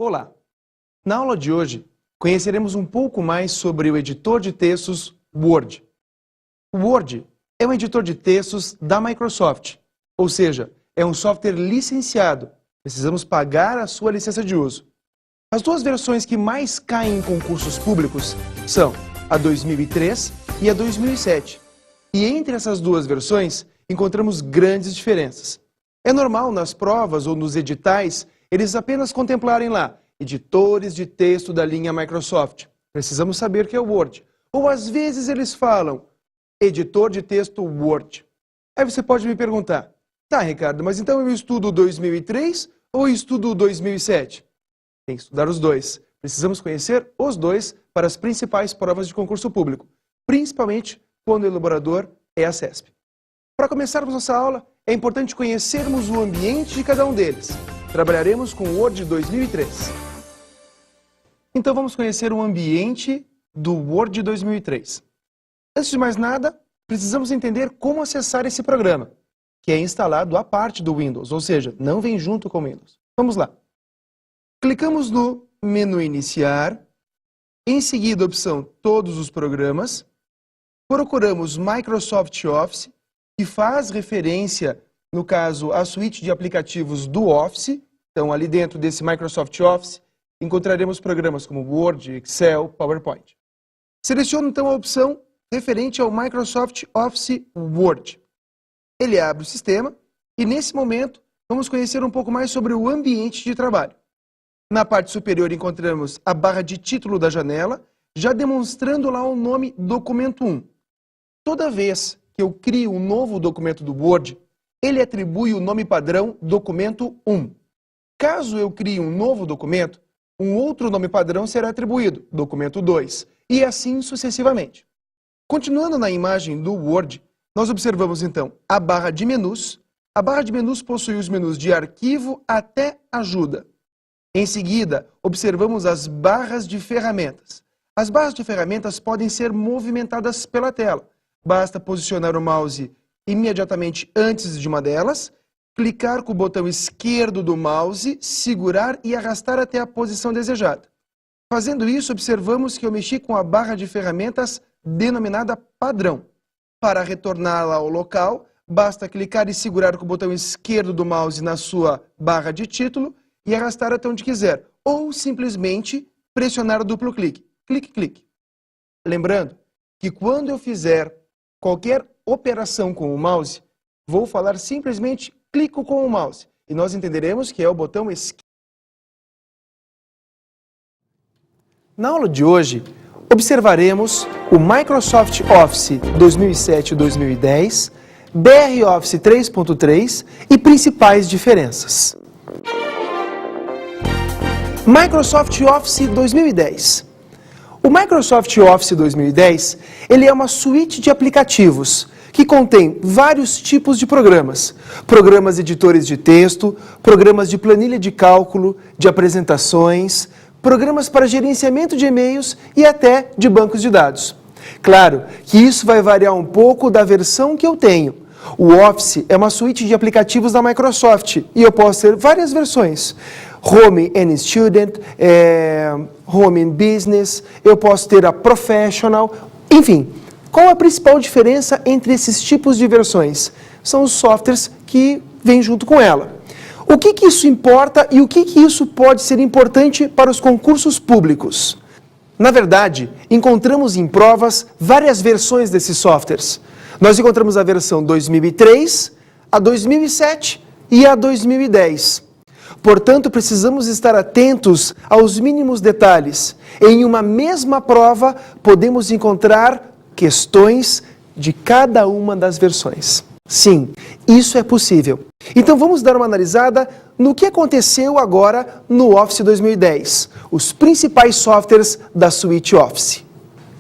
Olá! Na aula de hoje, conheceremos um pouco mais sobre o editor de textos Word. O Word é um editor de textos da Microsoft, ou seja, é um software licenciado. Precisamos pagar a sua licença de uso. As duas versões que mais caem em concursos públicos são a 2003 e a 2007. E entre essas duas versões, encontramos grandes diferenças. É normal nas provas ou nos editais eles apenas contemplarem lá editores de texto da linha Microsoft. Precisamos saber que é o Word. Ou às vezes eles falam editor de texto Word. Aí você pode me perguntar, tá, Ricardo, mas então eu estudo 2003 ou eu estudo 2007? Tem que estudar os dois. Precisamos conhecer os dois para as principais provas de concurso público, principalmente quando o elaborador é a CESP. Para começarmos nossa aula, é importante conhecermos o ambiente de cada um deles. Trabalharemos com o Word 2003. Então vamos conhecer o ambiente do Word 2003. Antes de mais nada, precisamos entender como acessar esse programa, que é instalado à parte do Windows, ou seja, não vem junto com o Windows. Vamos lá. Clicamos no menu Iniciar, em seguida a opção Todos os programas, procuramos Microsoft Office, que faz referência, no caso, à suíte de aplicativos do Office. Então, ali dentro desse Microsoft Office, encontraremos programas como Word, Excel, PowerPoint. Seleciono então a opção referente ao Microsoft Office Word. Ele abre o sistema e, nesse momento, vamos conhecer um pouco mais sobre o ambiente de trabalho. Na parte superior encontramos a barra de título da janela, já demonstrando lá o nome Documento 1. Toda vez que eu crio um novo documento do Word, ele atribui o nome padrão Documento 1. Caso eu crie um novo documento, um outro nome padrão será atribuído, Documento 2, e assim sucessivamente. Continuando na imagem do Word, nós observamos então a barra de menus. A barra de menus possui os menus de arquivo até ajuda. Em seguida, observamos as barras de ferramentas. As barras de ferramentas podem ser movimentadas pela tela. Basta posicionar o mouse imediatamente antes de uma delas, clicar com o botão esquerdo do mouse, segurar e arrastar até a posição desejada. Fazendo isso, observamos que eu mexi com a barra de ferramentas denominada padrão. Para retorná-la ao local, basta clicar e segurar com o botão esquerdo do mouse na sua barra de título e arrastar até onde quiser, ou simplesmente pressionar o duplo clique. Clique, clique. Lembrando que quando eu fizer qualquer operação com o mouse, vou falar simplesmente clico com o mouse e nós entenderemos que é o botão esquerdo. Na aula de hoje, observaremos o Microsoft Office 2007 e 2010, BR Office 3.3 e principais diferenças. Microsoft Office 2010. O Microsoft Office 2010, ele é uma suíte de aplicativos que contém vários tipos de programas. Programas editores de texto, programas de planilha de cálculo, de apresentações, programas para gerenciamento de e-mails e até de bancos de dados. Claro que isso vai variar um pouco da versão que eu tenho. O Office é uma suíte de aplicativos da Microsoft e eu posso ter várias versões. Home and Student, Home and Business, eu posso ter a Professional, enfim. Qual a principal diferença entre esses tipos de versões? São os softwares que vêm junto com ela. O que isso importa e o que isso pode ser importante para os concursos públicos? Na verdade, encontramos em provas várias versões desses softwares. Nós encontramos a versão 2003, a 2007 e a 2010. Portanto, precisamos estar atentos aos mínimos detalhes. Em uma mesma prova, podemos encontrar questões de cada uma das versões. Sim, isso é possível. Então vamos dar uma analisada no que aconteceu agora no Office 2010, os principais softwares da suíte Office.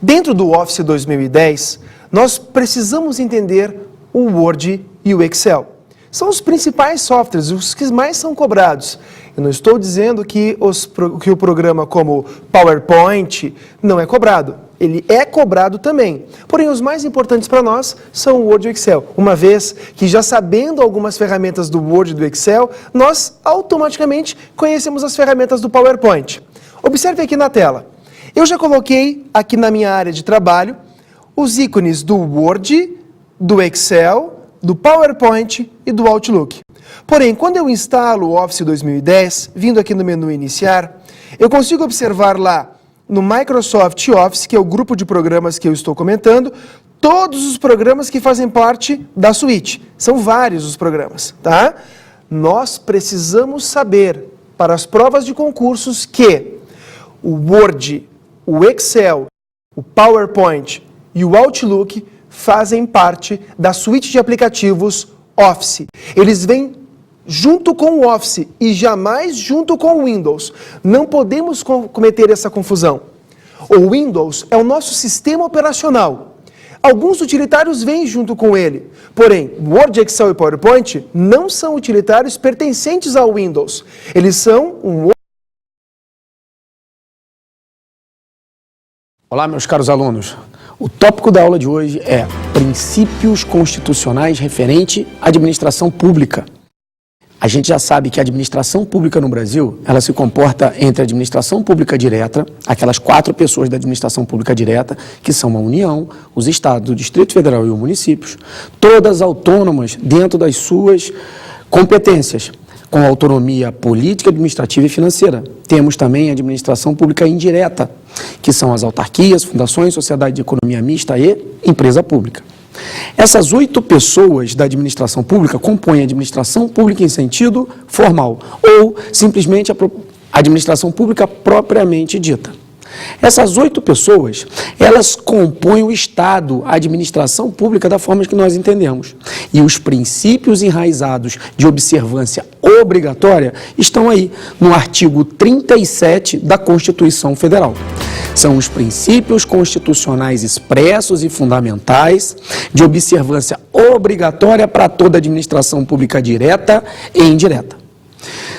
Dentro do Office 2010, nós precisamos entender o Word e o Excel. São os principais softwares, os que mais são cobrados. Eu não estou dizendo que o programa como PowerPoint não é cobrado. ele é cobrado também. Porém, os mais importantes para nós são o Word e o Excel, uma vez que já sabendo algumas ferramentas do Word e do Excel, nós automaticamente conhecemos as ferramentas do PowerPoint. Observe aqui na tela. Eu já coloquei aqui na minha área de trabalho os ícones do Word, do Excel, do PowerPoint e do Outlook. Porém, quando eu instalo o Office 2010, vindo aqui no menu Iniciar, eu consigo observar lá no Microsoft Office, que é o grupo de programas que eu estou comentando, todos os programas que fazem parte da suíte. São vários os programas, tá? Nós precisamos saber, para as provas de concursos, que o Word, o Excel, o PowerPoint e o Outlook fazem parte da suíte de aplicativos Office. Eles vêm junto com o Office e jamais junto com o Windows. Não podemos cometer essa confusão. O Windows é o nosso sistema operacional. Alguns utilitários vêm junto com ele. Porém, Word, Excel e PowerPoint não são utilitários pertencentes ao Windows. Eles são um... Olá, meus caros alunos. O tópico da aula de hoje é princípios constitucionais referente à administração pública. A gente já sabe que a administração pública no Brasil, ela se comporta entre a administração pública direta, aquelas 4 pessoas da administração pública direta, que são a União, os estados, o Distrito Federal e os municípios, todas autônomas dentro das suas competências, com autonomia política, administrativa e financeira. Temos também a administração pública indireta, que são as autarquias, fundações, sociedade de economia mista e empresa pública. Essas 8 pessoas da administração pública compõem a administração pública em sentido formal, ou simplesmente a administração pública propriamente dita. Essas 8 pessoas, elas compõem o Estado, a administração pública da forma que nós entendemos. E os princípios enraizados de observância obrigatória estão aí no artigo 37 da Constituição Federal. São os princípios constitucionais expressos e fundamentais de observância obrigatória para toda administração pública direta e indireta.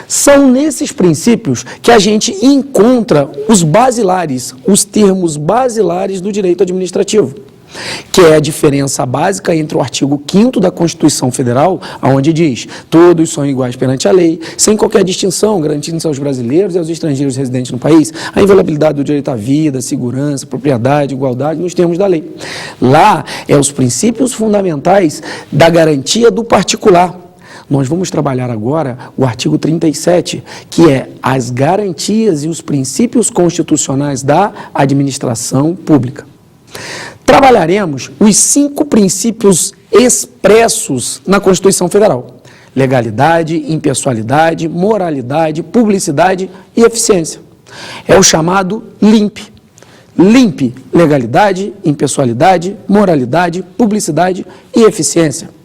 São nesses princípios que a gente encontra os basilares, os termos basilares do direito administrativo, que é a diferença básica entre o artigo 5º da Constituição Federal, onde diz: todos são iguais perante a lei, sem qualquer distinção, garantindo-se aos brasileiros e aos estrangeiros residentes no país a inviolabilidade do direito à vida, segurança, propriedade, igualdade nos termos da lei. Lá é os princípios fundamentais da garantia do particular. Nós vamos trabalhar agora o artigo 37, que é as garantias e os princípios constitucionais da administração pública. Trabalharemos os 5 princípios expressos na Constituição Federal: legalidade, impessoalidade, moralidade, publicidade e eficiência. É o chamado LIMP. LIMP, legalidade, impessoalidade, moralidade, publicidade e eficiência.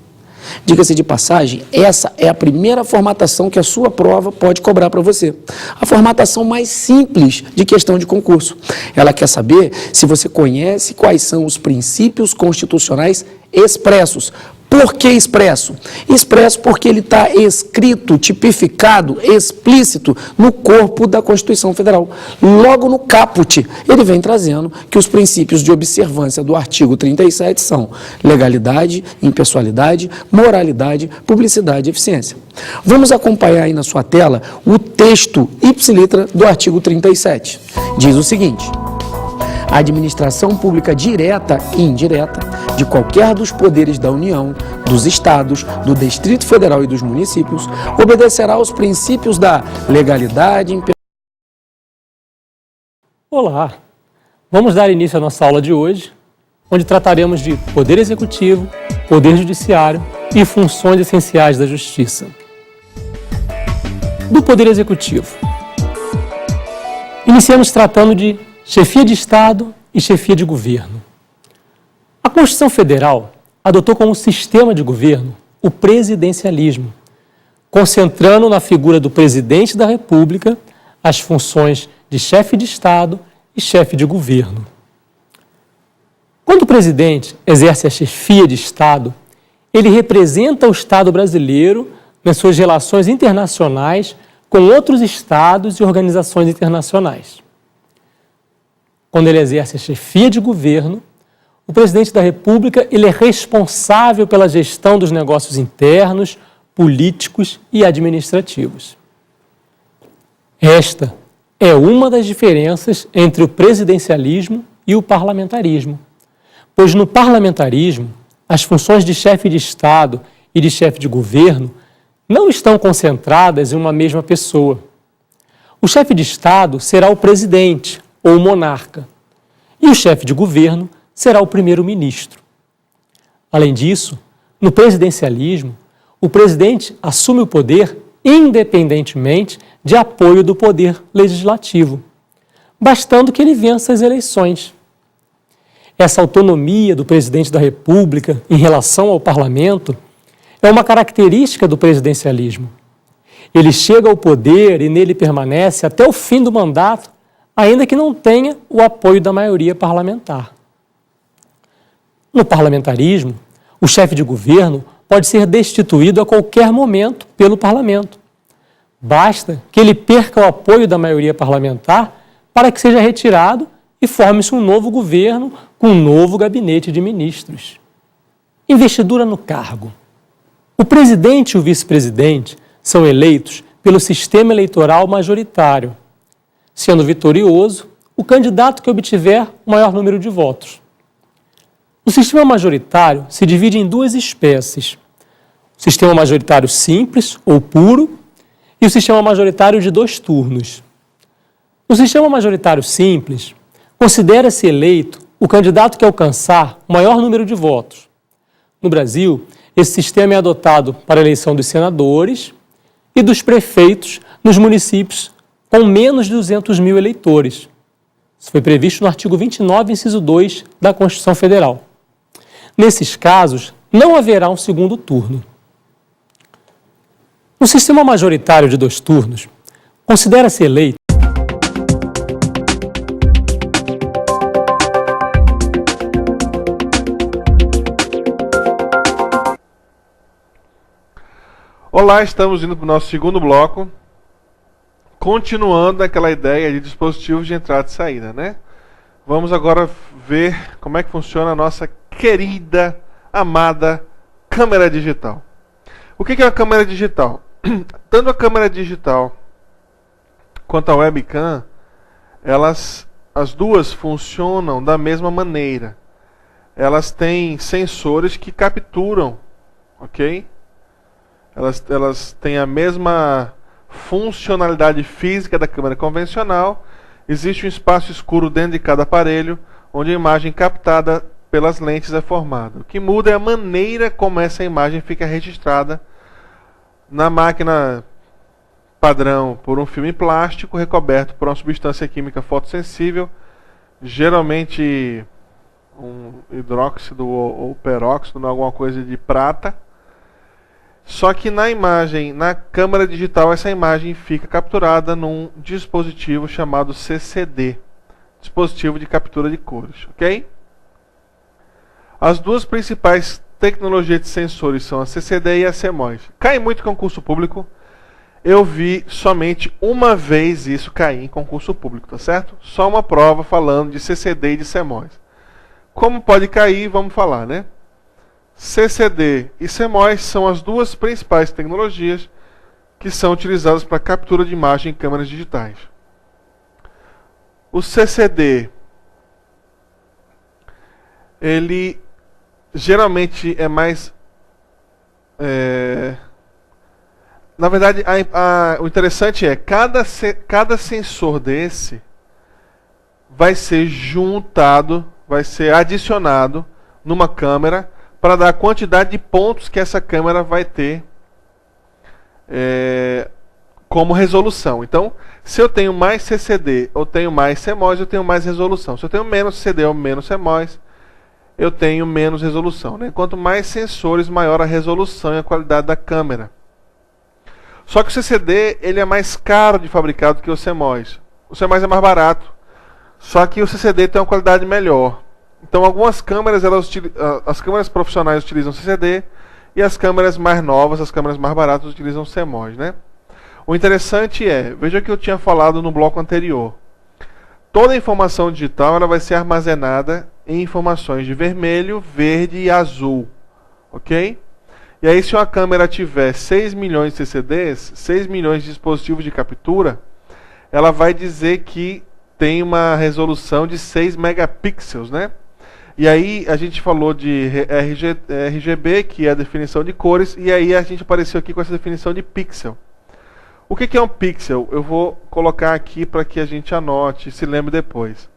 Diga-se de passagem, essa é a primeira formatação que a sua prova pode cobrar para você. A formatação mais simples de questão de concurso. Ela quer saber se você conhece quais são os princípios constitucionais expressos. Por que expresso? Expresso porque ele está escrito, tipificado, explícito no corpo da Constituição Federal. Logo no caput, ele vem trazendo que os princípios de observância do artigo 37 são legalidade, impessoalidade, moralidade, publicidade e eficiência. Vamos acompanhar aí na sua tela o texto ipsilitra do artigo 37. Diz o seguinte: a administração pública direta e indireta de qualquer dos poderes da União, dos Estados, do Distrito Federal e dos municípios obedecerá aos princípios da legalidade. Olá! Vamos dar início à nossa aula de hoje, onde trataremos de Poder Executivo, Poder Judiciário e funções essenciais da Justiça. Do Poder Executivo. Iniciamos tratando de chefia de Estado e chefia de governo. A Constituição Federal adotou como sistema de governo o presidencialismo, concentrando na figura do presidente da República as funções de chefe de Estado e chefe de governo. Quando o presidente exerce a chefia de Estado, ele representa o Estado brasileiro nas suas relações internacionais com outros Estados e organizações internacionais. quando ele exerce a chefia de governo, o presidente da República ele é responsável pela gestão dos negócios internos, políticos e administrativos. Esta é uma das diferenças entre o presidencialismo e o parlamentarismo, pois no parlamentarismo, as funções de chefe de Estado e de chefe de governo não estão concentradas em uma mesma pessoa. O chefe de Estado será o presidente ou o monarca, e o chefe de governo será o primeiro-ministro. Além disso, no presidencialismo, o presidente assume o poder independentemente de apoio do poder legislativo, bastando que ele vença as eleições. Essa autonomia do presidente da República em relação ao parlamento é uma característica do presidencialismo. Ele chega ao poder e nele permanece até o fim do mandato, ainda que não tenha o apoio da maioria parlamentar. No parlamentarismo, o chefe de governo pode ser destituído a qualquer momento pelo parlamento. Basta que ele perca o apoio da maioria parlamentar para que seja retirado e forme-se um novo governo com um novo gabinete de ministros. Investidura no cargo. O presidente e o vice-presidente são eleitos pelo sistema eleitoral majoritário, sendo vitorioso o candidato que obtiver o maior número de votos. O sistema majoritário se divide em duas espécies: o sistema majoritário simples ou puro e o sistema majoritário de 2 turnos. No sistema majoritário simples, considera-se eleito o candidato que alcançar o maior número de votos. No Brasil, esse sistema é adotado para a eleição dos senadores e dos prefeitos nos municípios com menos de 200 mil eleitores. Isso foi previsto no artigo 29, inciso 2 da Constituição Federal. Nesses casos, não haverá um segundo turno. No sistema majoritário de 2 turnos, considera-se eleito Olá, estamos indo para o nosso segundo bloco, continuando aquela ideia de dispositivos de entrada e saída, né? Vamos agora ver como é que funciona a nossa querida, amada câmera digital. O que é uma câmera digital? Tanto a câmera digital quanto a webcam, as duas funcionam da mesma maneira. Elas têm sensores que capturam, ok? Elas têm a mesma funcionalidade física da câmera convencional. Existe um espaço escuro dentro de cada aparelho, onde a imagem captada pelas lentes é formada. O que muda é a maneira como essa imagem fica registrada na máquina padrão por um filme plástico recoberto por uma substância química fotossensível, geralmente um hidróxido ou peróxido, alguma coisa de prata. Só que na imagem, na câmera digital, essa imagem fica capturada num dispositivo chamado CCD, dispositivo de captura de cores, ok? As duas principais tecnologias de sensores são a CCD e a CMOS. Cai muito em concurso público. Eu vi somente uma vez isso cair em concurso público, tá certo? Só uma prova falando de CCD e de CMOS. Como pode cair, vamos falar, né? CCD e CMOS são as duas principais tecnologias que são utilizadas para captura de imagem em câmeras digitais. O CCD, ele geralmente é mais... na verdade, o interessante é cada sensor desse vai ser juntado, vai ser adicionado numa câmera para dar a quantidade de pontos que essa câmera vai ter como resolução. Então, se eu tenho mais CCD ou tenho mais CMOS, eu tenho mais resolução. Se eu tenho menos CCD ou menos CMOS, eu tenho menos resolução, né? Quanto mais sensores, maior a resolução e a qualidade da câmera. Só que o CCD ele é mais caro de fabricar do que o CMOS. O CMOS é mais barato, só que o CCD tem uma qualidade melhor. Então, algumas câmeras, as câmeras profissionais utilizam CCD e as câmeras mais novas, as câmeras mais baratas, utilizam CMOS, né? O interessante é, veja o que eu tinha falado no bloco anterior. toda a informação digital ela vai ser armazenada em informações de vermelho, verde e azul. Ok? E aí, se uma câmera tiver 6 milhões de CCDs, 6 milhões de dispositivos de captura, ela vai dizer que tem uma resolução de 6 megapixels, né? E aí a gente falou de RGB, que é a definição de cores, e aí a gente apareceu aqui com essa definição de pixel. O que é um pixel? Eu vou colocar aqui para que a gente anote e se lembre depois.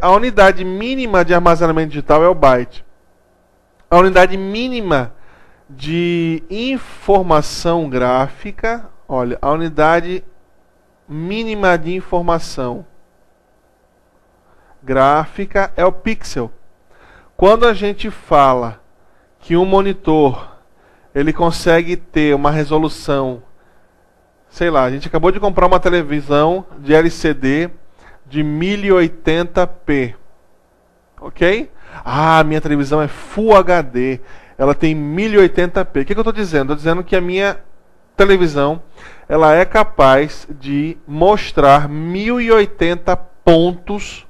A unidade mínima de armazenamento digital é o byte. A unidade mínima de informação gráfica, olha, a unidade mínima de informação gráfica é o pixel. Quando a gente fala que um monitor ele consegue ter uma resolução, sei lá, a gente acabou de comprar uma televisão de LCD de 1080p, ok? Ah, minha televisão é Full HD, ela tem 1080p. O que eu estou dizendo? Estou dizendo que a minha televisão ela é capaz de mostrar 1080 pontos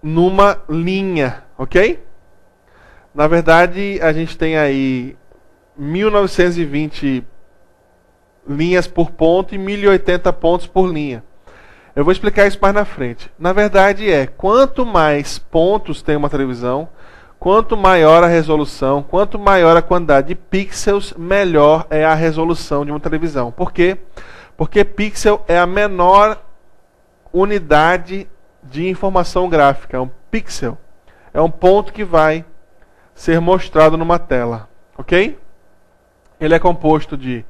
numa linha, ok? Na verdade, a gente tem aí 1920 linhas por ponto e 1080 pontos por linha. Eu vou explicar isso mais na frente. Na verdade quanto mais pontos tem uma televisão, quanto maior a resolução, quanto maior a quantidade de pixels, melhor é a resolução de uma televisão. Por quê? Porque pixel é a menor unidade de informação gráfica. Um pixel é um ponto que vai ser mostrado numa tela, ok? Ele é composto de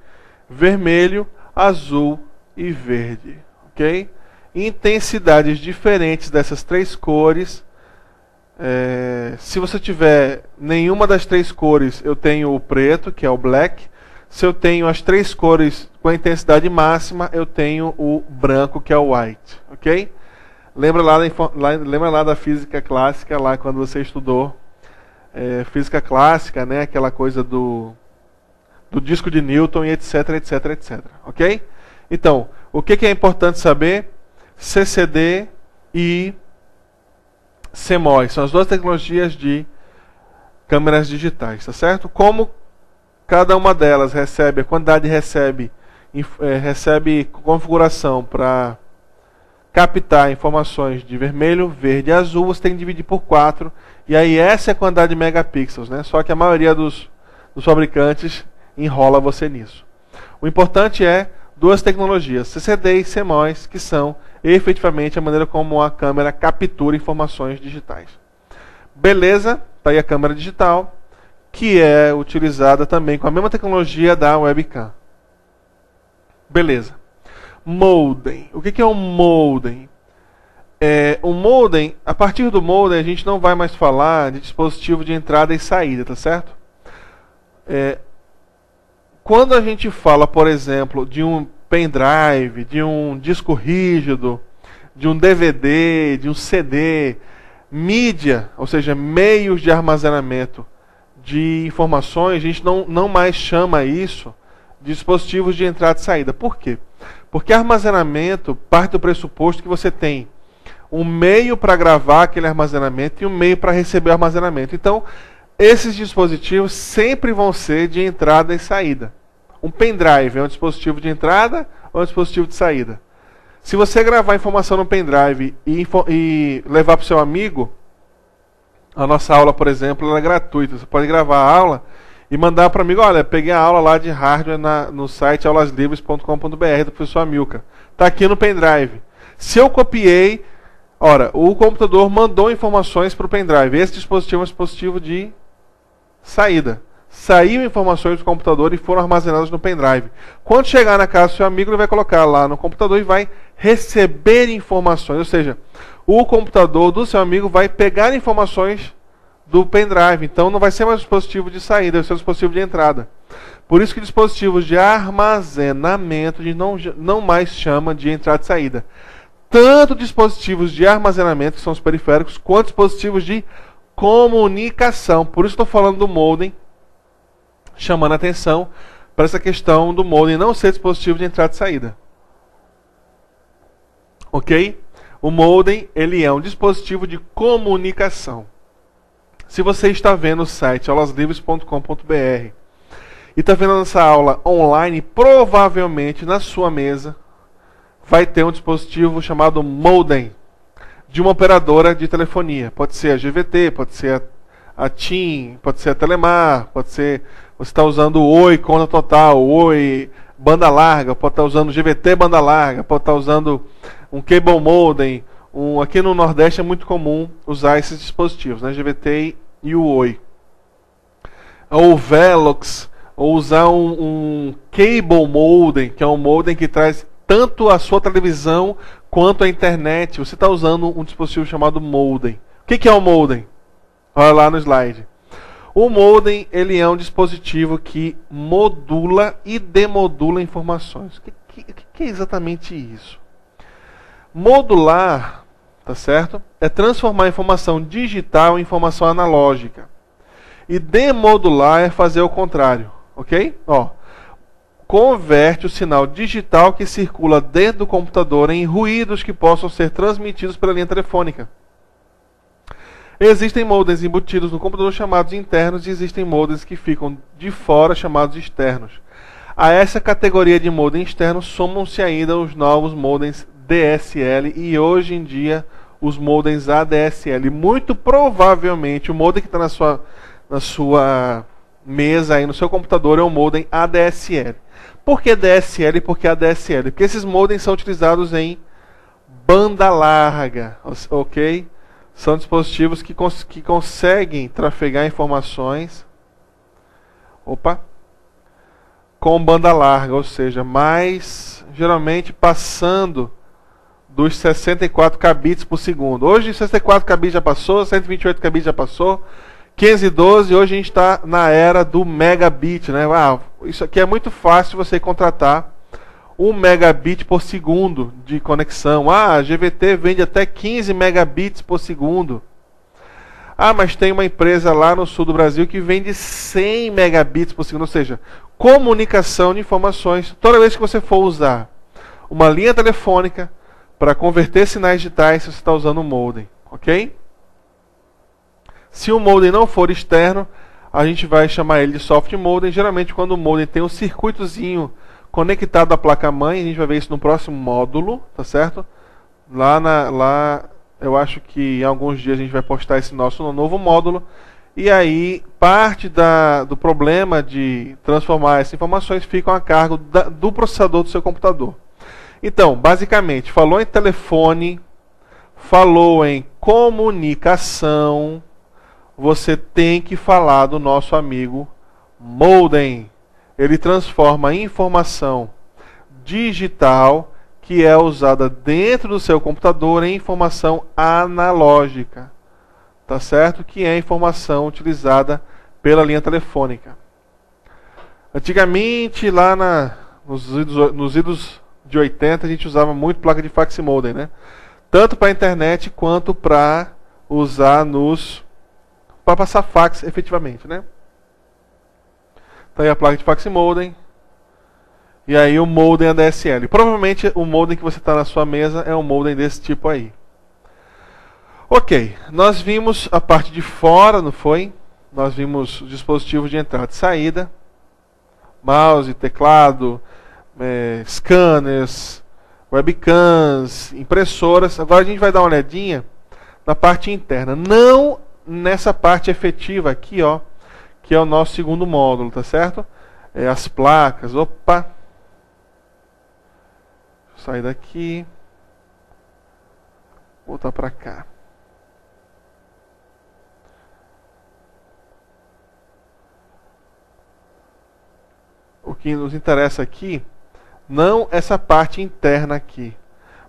vermelho, azul e verde, ok? Intensidades diferentes dessas três cores. Se você tiver nenhuma das três cores, eu tenho o preto, que é o black. Se eu tenho as três cores com a intensidade máxima, eu tenho o branco, que é o white, ok? Lembra lá da física clássica, lá quando você estudou física clássica, né? Aquela coisa do disco de Newton e etc, etc, etc, ok? Então, o que é importante saber? CCD e CMOS são as duas tecnologias de câmeras digitais, tá certo? Como cada uma delas recebe, a quantidade recebe configuração para captar informações de vermelho, verde e azul, você tem que dividir por 4, e aí essa é a quantidade de megapixels, né? Só que a maioria dos fabricantes enrola você nisso. O importante é duas tecnologias, CCD e CMOS, que são efetivamente a maneira como a câmera captura informações digitais. Beleza, está aí a câmera digital, que é utilizada também com a mesma tecnologia da webcam. Beleza. Modem. O que é um modem? O modem, a partir do modem, a gente não vai mais falar de dispositivo de entrada e saída, tá certo? Quando a gente fala, por exemplo, de um pendrive, de um disco rígido, de um DVD, de um CD, mídia, ou seja, meios de armazenamento de informações, a gente não mais chama isso de dispositivos de entrada e saída. Por quê? Porque armazenamento parte do pressuposto que você tem um meio para gravar aquele armazenamento e um meio para receber o armazenamento. Então, esses dispositivos sempre vão ser de entrada e saída. Um pendrive é um dispositivo de entrada ou um dispositivo de saída? Se você gravar informação no pendrive e levar para o seu amigo, a nossa aula, por exemplo, ela é gratuita. Você pode gravar a aula e mandar para o amigo, olha, peguei a aula lá de hardware no site aulaslivres.com.br do professor Amilcar. Está aqui no pendrive. Se eu copiei, o computador mandou informações para o pendrive. Esse dispositivo é um dispositivo de saída. Saíram informações do computador e foram armazenadas no pendrive. Quando chegar na casa do seu amigo, ele vai colocar lá no computador e vai receber informações. Ou seja, o computador do seu amigo vai pegar informações do pendrive. Então não vai ser mais um dispositivo de saída, vai ser um dispositivo de entrada. Por isso que dispositivos de armazenamento a gente não mais chama de entrada e saída. Tanto dispositivos de armazenamento, que são os periféricos, quanto dispositivos de comunicação. Por isso estou falando do modem, chamando a atenção para essa questão do modem não ser dispositivo de entrada e saída. Ok? O modem, ele é um dispositivo de comunicação. Se você está vendo o site aulaslivres.com.br e está vendo essa aula online, provavelmente na sua mesa vai ter um dispositivo chamado modem de uma operadora de telefonia. Pode ser a GVT, pode ser a TIM, pode ser a Telemar, pode ser... Você está usando o Oi conta total, Oi banda larga, pode estar usando GVT banda larga, pode estar usando um cable modem. Aqui no Nordeste é muito comum usar esses dispositivos, né? GVT e o Oi. Ou Velox, ou usar um cable modem, que é um modem que traz tanto a sua televisão quanto a internet. Você está usando um dispositivo chamado modem. O que é o modem? Olha lá no slide. O modem, ele é um dispositivo que modula e demodula informações. O que é exatamente isso? Modular, tá certo? É transformar a informação digital em informação analógica. E demodular é fazer o contrário, ok? Ó, converte o sinal digital que circula dentro do computador em ruídos que possam ser transmitidos pela linha telefônica. Existem modems embutidos no computador chamados internos e existem modems que ficam de fora chamados externos. A essa categoria de modem externo somam-se ainda os novos modems DSL e hoje em dia os modems ADSL. Muito provavelmente o modem que está na sua mesa aí no seu computador é um modem ADSL. Por que DSL e por que ADSL? Porque esses modems são utilizados em banda larga, ok? São dispositivos que conseguem trafegar informações com banda larga, ou seja, geralmente passando dos 64 kbps por segundo. Hoje 64 kbps já passou, 128 kbps já passou, 512, hoje a gente está na era do megabit, né? Isso aqui é muito fácil você contratar 1 megabit por segundo de conexão. A GVT vende até 15 megabits por segundo. Mas tem uma empresa lá no sul do Brasil que vende 100 megabits por segundo. Ou seja, comunicação de informações. Toda vez que você for usar uma linha telefônica para converter sinais digitais, você está usando um modem. Ok? Se o modem não for externo, a gente vai chamar ele de soft modem. Geralmente quando o modem tem um circuitozinho conectado à placa-mãe, a gente vai ver isso no próximo módulo, tá certo? Lá eu acho que em alguns dias a gente vai postar esse nosso novo módulo. E aí, parte do problema de transformar essas informações ficam a cargo do processador do seu computador. Então, basicamente, falou em telefone, falou em comunicação, você tem que falar do nosso amigo modem. Ele transforma a informação digital que é usada dentro do seu computador em informação analógica, tá certo? Que é a informação utilizada pela linha telefônica. Antigamente, lá nos idos de 80, a gente usava muito placa de fax modem, né? Tanto para a internet quanto para usar para passar fax efetivamente, né? Tá aí a placa de fax modem. E aí o modem ADSL. Provavelmente o modem que você está na sua mesa é um modem desse tipo aí. Ok, nós vimos a parte de fora, não foi? Nós vimos os dispositivos de entrada e saída. Mouse, teclado, scanners, webcams, impressoras. Agora a gente vai dar uma olhadinha na parte interna. Não nessa parte efetiva aqui, ó, que é o nosso segundo módulo, tá certo? As placas, opa. Deixa eu sair daqui. Voltar para cá. O que nos interessa aqui, não essa parte interna aqui,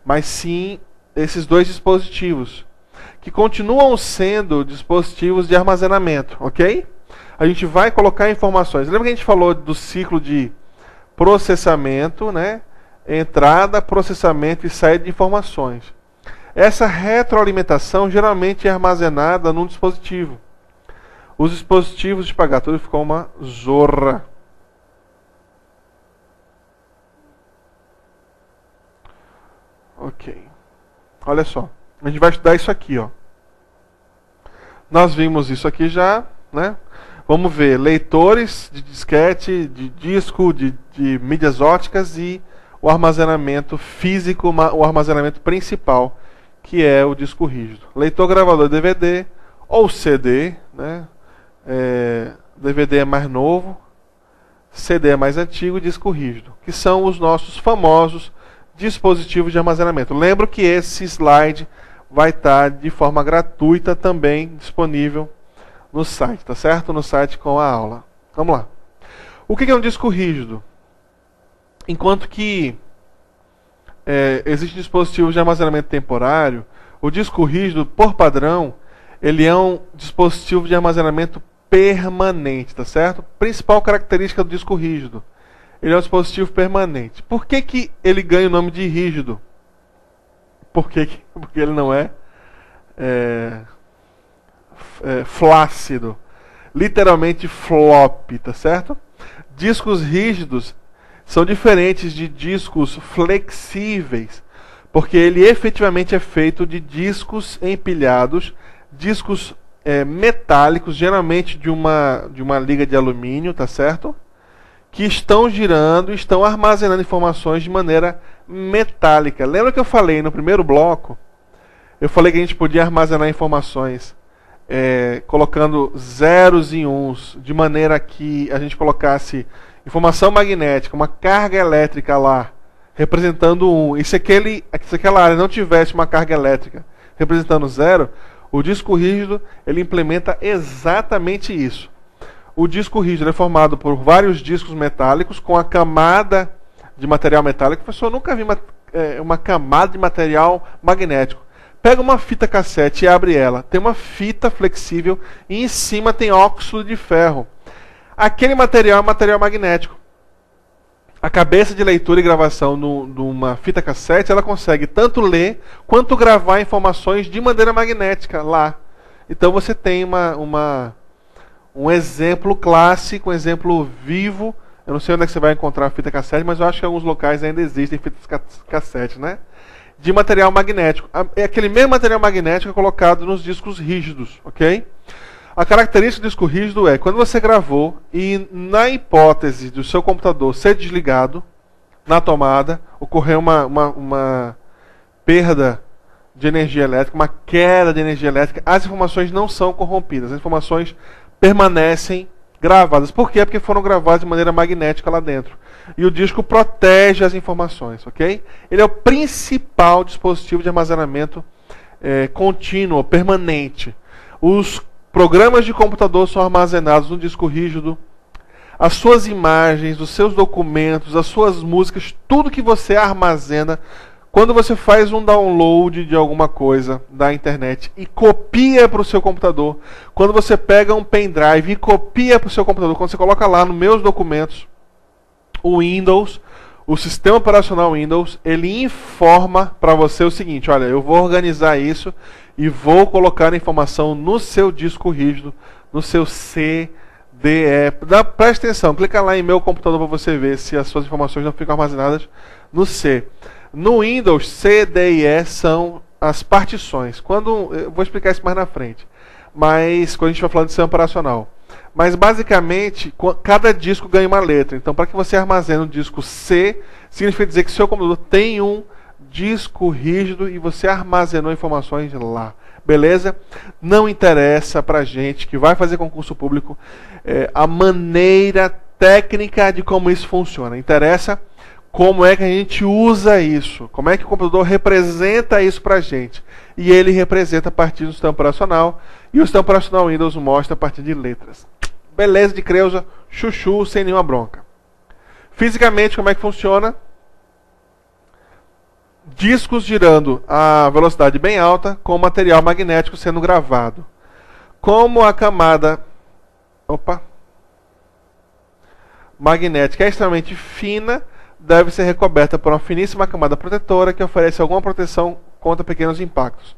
mas sim esses dois dispositivos, que continuam sendo dispositivos de armazenamento, ok? A gente vai colocar informações. Lembra que a gente falou do ciclo de processamento, né? Entrada, processamento e saída de informações. Essa retroalimentação geralmente é armazenada num dispositivo. Os dispositivos de pagar tudo ficou uma zorra. Ok. Olha só, a gente vai estudar isso aqui, ó. Nós vimos isso aqui já, né? Vamos ver leitores de disquete, de disco, de mídias óticas e o armazenamento físico, o armazenamento principal, que é o disco rígido. Leitor, gravador, DVD ou CD, né? DVD é mais novo, CD é mais antigo e disco rígido, que são os nossos famosos dispositivos de armazenamento. Lembro que esse slide vai estar de forma gratuita também disponível no site, tá certo? No site com a aula. Vamos lá. O que é um disco rígido? Enquanto que existe dispositivos de armazenamento temporário, o disco rígido, por padrão, ele é um dispositivo de armazenamento permanente, tá certo? Principal característica do disco rígido, ele é um dispositivo permanente. Por que ele ganha o nome de rígido? Porque ele não é flácido, literalmente flop, tá certo? Discos rígidos são diferentes de discos flexíveis, porque ele efetivamente é feito de discos empilhados, discos metálicos, geralmente de uma liga de alumínio, tá certo? Que estão girando, estão armazenando informações de maneira metálica. Lembra que eu falei no primeiro bloco? Eu falei que a gente podia armazenar informações colocando zeros e uns, de maneira que a gente colocasse informação magnética, uma carga elétrica lá, representando 1. E se aquela área não tivesse uma carga elétrica representando 0, o disco rígido ele implementa exatamente isso. O disco rígido é formado por vários discos metálicos com a camada de material metálico. Professor, eu nunca vi uma camada de material magnético. Pega uma fita cassete e abre ela. Tem uma fita flexível e em cima tem óxido de ferro. Aquele material é material magnético. A cabeça de leitura e gravação numa fita cassete, ela consegue tanto ler quanto gravar informações de maneira magnética lá. Então você tem um exemplo clássico, um exemplo vivo. Eu não sei onde é que você vai encontrar a fita cassete, mas eu acho que em alguns locais ainda existem fitas cassete, né? De material magnético. É aquele mesmo material magnético colocado nos discos rígidos, ok? A característica do disco rígido é, quando você gravou e na hipótese do seu computador ser desligado na tomada, ocorreu uma perda de energia elétrica, uma queda de energia elétrica, as informações não são corrompidas, as informações permanecem gravadas. Por quê? Porque foram gravadas de maneira magnética lá dentro. E o disco protege as informações, ok? Ele é o principal dispositivo de armazenamento contínuo, permanente. Os programas de computador são armazenados no disco rígido. As suas imagens, os seus documentos, as suas músicas, tudo que você armazena, quando você faz um download de alguma coisa da internet e copia para o seu computador, quando você pega um pendrive e copia para o seu computador, quando você coloca lá nos meus documentos, o Windows, o sistema operacional Windows, ele informa para você o seguinte: olha, eu vou organizar isso e vou colocar a informação no seu disco rígido, no seu CDE. Presta atenção, clica lá em meu computador para você ver se as suas informações não ficam armazenadas no C. No Windows, C, D e E são as partições. Eu vou explicar isso mais na frente, mas quando a gente vai falando de sistema operacional. Mas basicamente, cada disco ganha uma letra. Então, para que você armazene um disco C, significa dizer que seu computador tem um disco rígido e você armazenou informações lá. Beleza? Não interessa pra gente que vai fazer concurso público a maneira técnica de como isso funciona. Interessa como é que a gente usa isso, como é que o computador representa isso pra gente. E ele representa a partir do sistema operacional, e o sistema operacional Windows mostra a partir de letras. Beleza de Creuza, chuchu, sem nenhuma bronca. Fisicamente, como é que funciona? Discos girando a velocidade bem alta, com material magnético sendo gravado. Como a camada magnética é extremamente fina, deve ser recoberta por uma finíssima camada protetora que oferece alguma proteção contra pequenos impactos.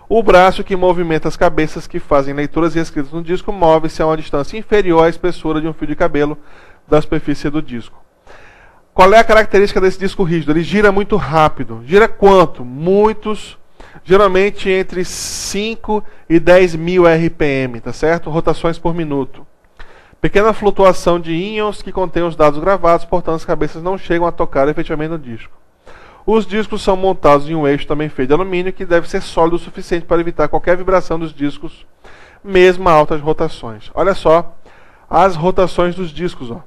O braço que movimenta as cabeças que fazem leituras e escritas no disco move-se a uma distância inferior à espessura de um fio de cabelo da superfície do disco. Qual é a característica desse disco rígido? Ele gira muito rápido. Gira quanto? Muitos Geralmente entre 5 e 10 mil RPM, tá certo? Rotações por minuto. Pequena flutuação de íons que contém os dados gravados, portanto as cabeças não chegam a tocar efetivamente no disco. Os discos são montados em um eixo também feito de alumínio que deve ser sólido o suficiente para evitar qualquer vibração dos discos, mesmo a altas rotações. Olha só as rotações dos discos, ó.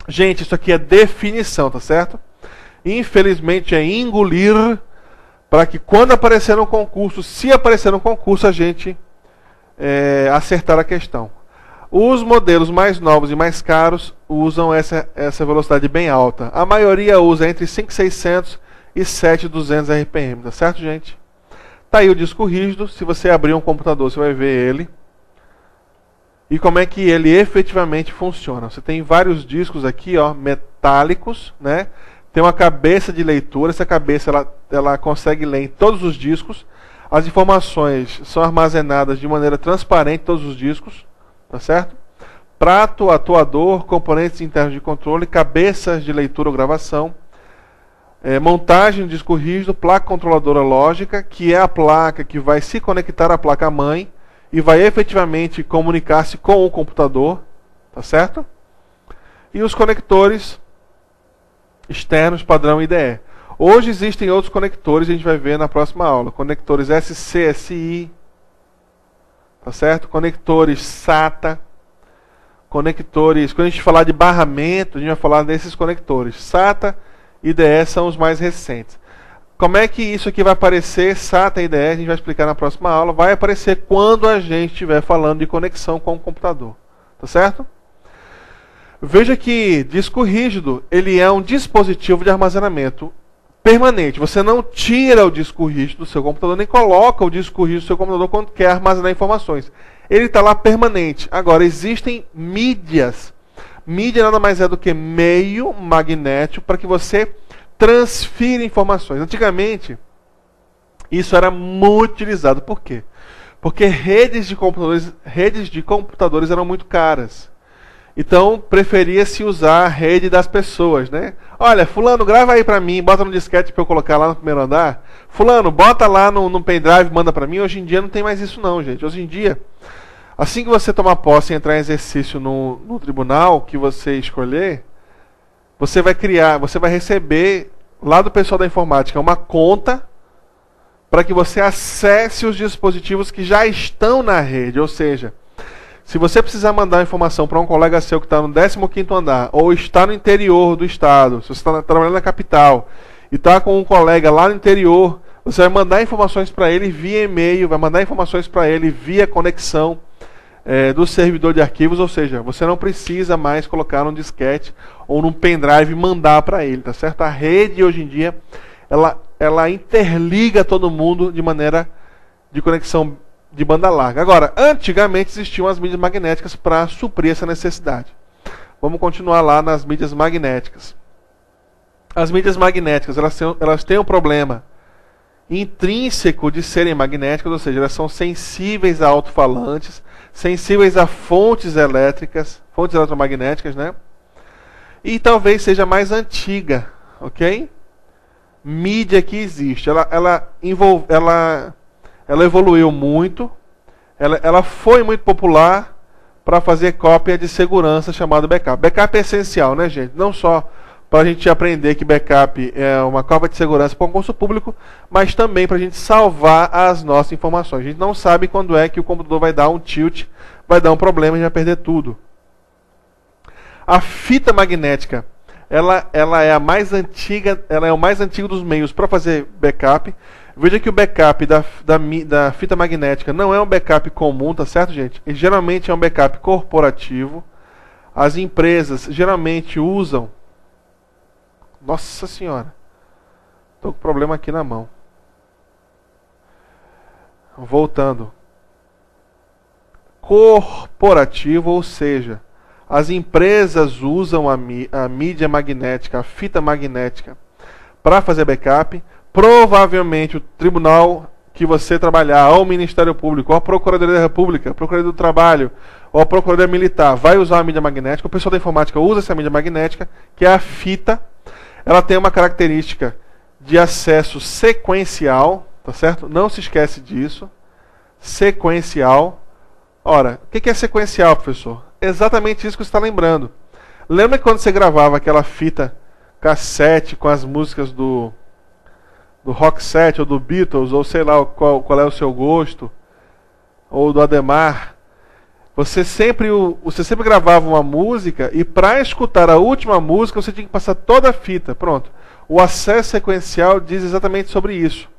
Gente, isso aqui é definição, tá certo? Infelizmente é engolir para que quando aparecer no concurso, se aparecer no concurso, a gente acertar a questão. Os modelos mais novos e mais caros usam essa velocidade bem alta. A maioria usa entre 5.600 e 7.200 RPM, tá certo, gente? Tá aí o disco rígido. Se você abrir um computador, você vai ver ele. E como é que ele efetivamente funciona. Você tem vários discos aqui, ó, metálicos, né? Tem uma cabeça de leitura. Essa cabeça ela consegue ler em todos os discos. As informações são armazenadas de maneira transparente em todos os discos. Tá certo? Prato, atuador, componentes internos de controle, cabeças de leitura ou gravação, montagem de disco rígido, placa controladora lógica, que é a placa que vai se conectar à placa-mãe e vai efetivamente comunicar-se com o computador, tá certo? E os conectores externos padrão IDE. Hoje existem outros conectores, a gente vai ver na próxima aula. Conectores SCSI, tá certo? Conectores SATA, conectores, quando a gente falar de barramento, a gente vai falar desses conectores. SATA e IDE são os mais recentes. Como é que isso aqui vai aparecer, SATA e IDE, a gente vai explicar na próxima aula. Vai aparecer quando a gente estiver falando de conexão com o computador, tá certo? Veja que disco rígido, ele é um dispositivo de armazenamento permanente. Você não tira o disco rígido do seu computador, nem coloca o disco rígido do seu computador quando quer armazenar informações. Ele está lá permanente. Agora, existem mídias. Mídia nada mais é do que meio magnético para que você transfira informações. Antigamente, isso era muito utilizado. Por quê? Porque redes de computadores eram muito caras. Então, preferia-se usar a rede das pessoas, né? Olha, fulano, grava aí pra mim, bota no disquete pra eu colocar lá no primeiro andar. Fulano, bota lá no pendrive, manda pra mim. Hoje em dia não tem mais isso não, gente. Hoje em dia, assim que você tomar posse e entrar em exercício no tribunal que você escolher, você vai receber lá do pessoal da informática uma conta para que você acesse os dispositivos que já estão na rede, ou seja, se você precisar mandar informação para um colega seu que está no 15º andar, ou está no interior do estado, se você está trabalhando na capital, e está com um colega lá no interior, você vai mandar informações para ele via e-mail, vai mandar informações para ele via conexão do servidor de arquivos, ou seja, você não precisa mais colocar num disquete ou num pendrive e mandar para ele, tá certo? A rede hoje em dia, ela interliga todo mundo de maneira de conexão de banda larga. Agora, antigamente existiam as mídias magnéticas para suprir essa necessidade. Vamos continuar lá nas mídias magnéticas. As mídias magnéticas, elas têm um problema intrínseco de serem magnéticas, ou seja, elas são sensíveis a alto-falantes, sensíveis a fontes elétricas, fontes eletromagnéticas, né? E talvez seja a mais antiga, ok? Mídia que existe. Ela evoluiu muito, ela foi muito popular para fazer cópia de segurança chamada backup. Backup é essencial, né, gente? Não só para a gente aprender que backup é uma cópia de segurança para um concurso público, mas também para a gente salvar as nossas informações. A gente não sabe quando é que o computador vai dar um tilt, vai dar um problema e a gente vai perder tudo. A fita magnética, ela é a mais antiga, ela é o mais antigo dos meios para fazer backup. Veja que o backup da fita magnética não é um backup comum, tá certo, gente? E geralmente é um backup corporativo. As empresas geralmente usam... Nossa senhora! Estou com problema aqui na mão. Voltando. Corporativo, ou seja, as empresas usam a mídia magnética, a fita magnética, para fazer backup. Provavelmente o tribunal que você trabalhar, ou o Ministério Público, ou a Procuradoria da República, a Procuradoria do Trabalho, ou a Procuradoria Militar, vai usar a mídia magnética. O pessoal da informática usa essa mídia magnética, que é a fita. Ela tem uma característica de acesso sequencial, tá certo? Não se esquece disso. Sequencial. Ora, o que é sequencial, professor? Exatamente isso que você está lembrando. Lembra que quando você gravava aquela fita cassete com as músicas do Rock Set, ou do Beatles, ou sei lá qual é o seu gosto, ou do Ademar, você sempre gravava uma música e para escutar a última música você tinha que passar toda a fita. Pronto. O acesso sequencial diz exatamente sobre isso.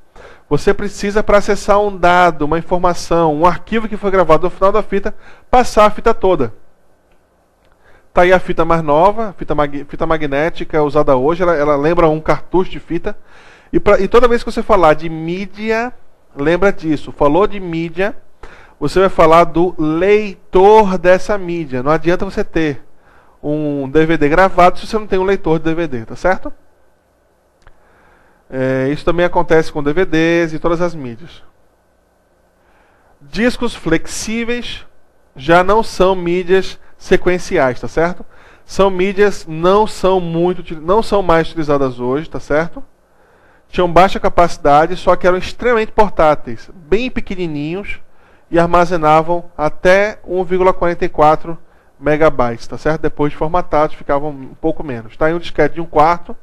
Você precisa, para acessar um dado, uma informação, um arquivo que foi gravado no final da fita, passar a fita toda. Está aí a fita mais nova, fita magnética usada hoje, ela lembra um cartucho de fita. E toda vez que você falar de mídia, lembra disso. Falou de mídia, você vai falar do leitor dessa mídia. Não adianta você ter um DVD gravado se você não tem um leitor de DVD, tá certo? Isso também acontece com DVDs e todas as mídias. Discos flexíveis já não são mídias sequenciais, tá certo? São mídias não são mais utilizadas hoje, tá certo? Tinham baixa capacidade, só que eram extremamente portáteis, bem pequenininhos e armazenavam até 1,44 megabytes, tá certo? Depois de formatados ficavam um pouco menos. Está aí um disquete de 1/4.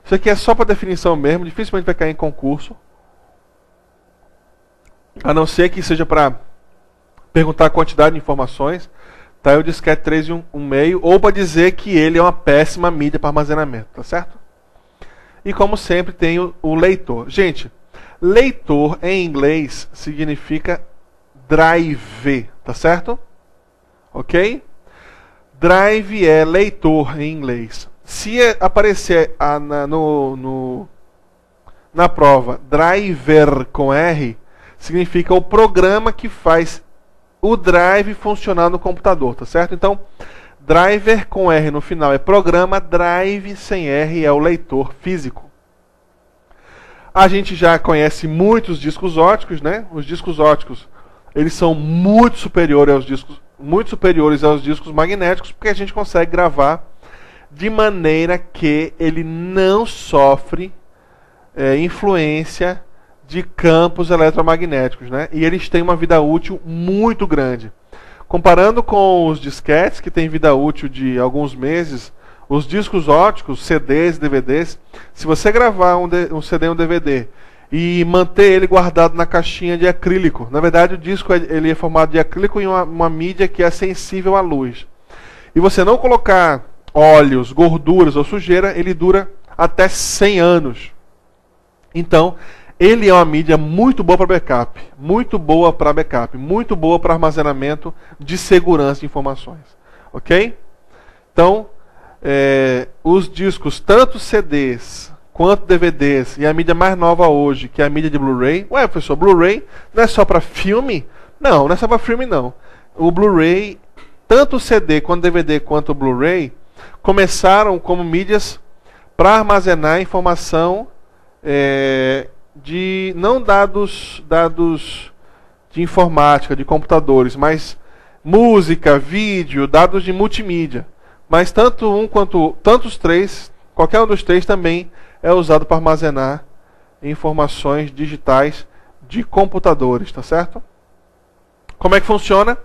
Isso aqui é só para definição mesmo, dificilmente vai cair em concurso. A não ser que seja para perguntar a quantidade de informações. Tá aí o disquete 3,1/2, ou para dizer que ele é uma péssima mídia para armazenamento, tá certo? E como sempre tem o leitor. Gente, leitor em inglês significa drive, tá certo? Ok? Drive é leitor em inglês. Se aparecer na prova driver com R, significa o programa que faz o drive funcionar no computador, tá certo? Então, driver com R no final é programa, drive sem R é o leitor físico. A gente já conhece muitos discos ópticos, né? Os discos ópticos, eles são muito superiores aos discos magnéticos, porque a gente consegue gravar de maneira que ele não sofre influência de campos eletromagnéticos, né? E eles têm uma vida útil muito grande. Comparando com os disquetes, que têm vida útil de alguns meses, os discos ópticos, CDs, DVDs, se você gravar um CD e um DVD e manter ele guardado na caixinha de acrílico, na verdade o disco ele é formado de acrílico em uma mídia que é sensível à luz, e você não colocar óleos, gorduras ou sujeira, ele dura até 100 anos. Então, ele é uma mídia muito boa para backup, muito boa para armazenamento de segurança de informações. Ok? Então, os discos, tanto CDs quanto DVDs, e a mídia mais nova hoje, que é a mídia de Blu-ray. Ué, professor, Blu-ray não é só para filme? Não, não é só para filme, não. O Blu-ray, tanto o CD quanto o DVD quanto o Blu-ray, começaram como mídias para armazenar informação de não dados de informática, de computadores, mas música, vídeo, dados de multimídia. Mas tanto os três, qualquer um dos três também é usado para armazenar informações digitais de computadores, tá certo? Como é que funciona?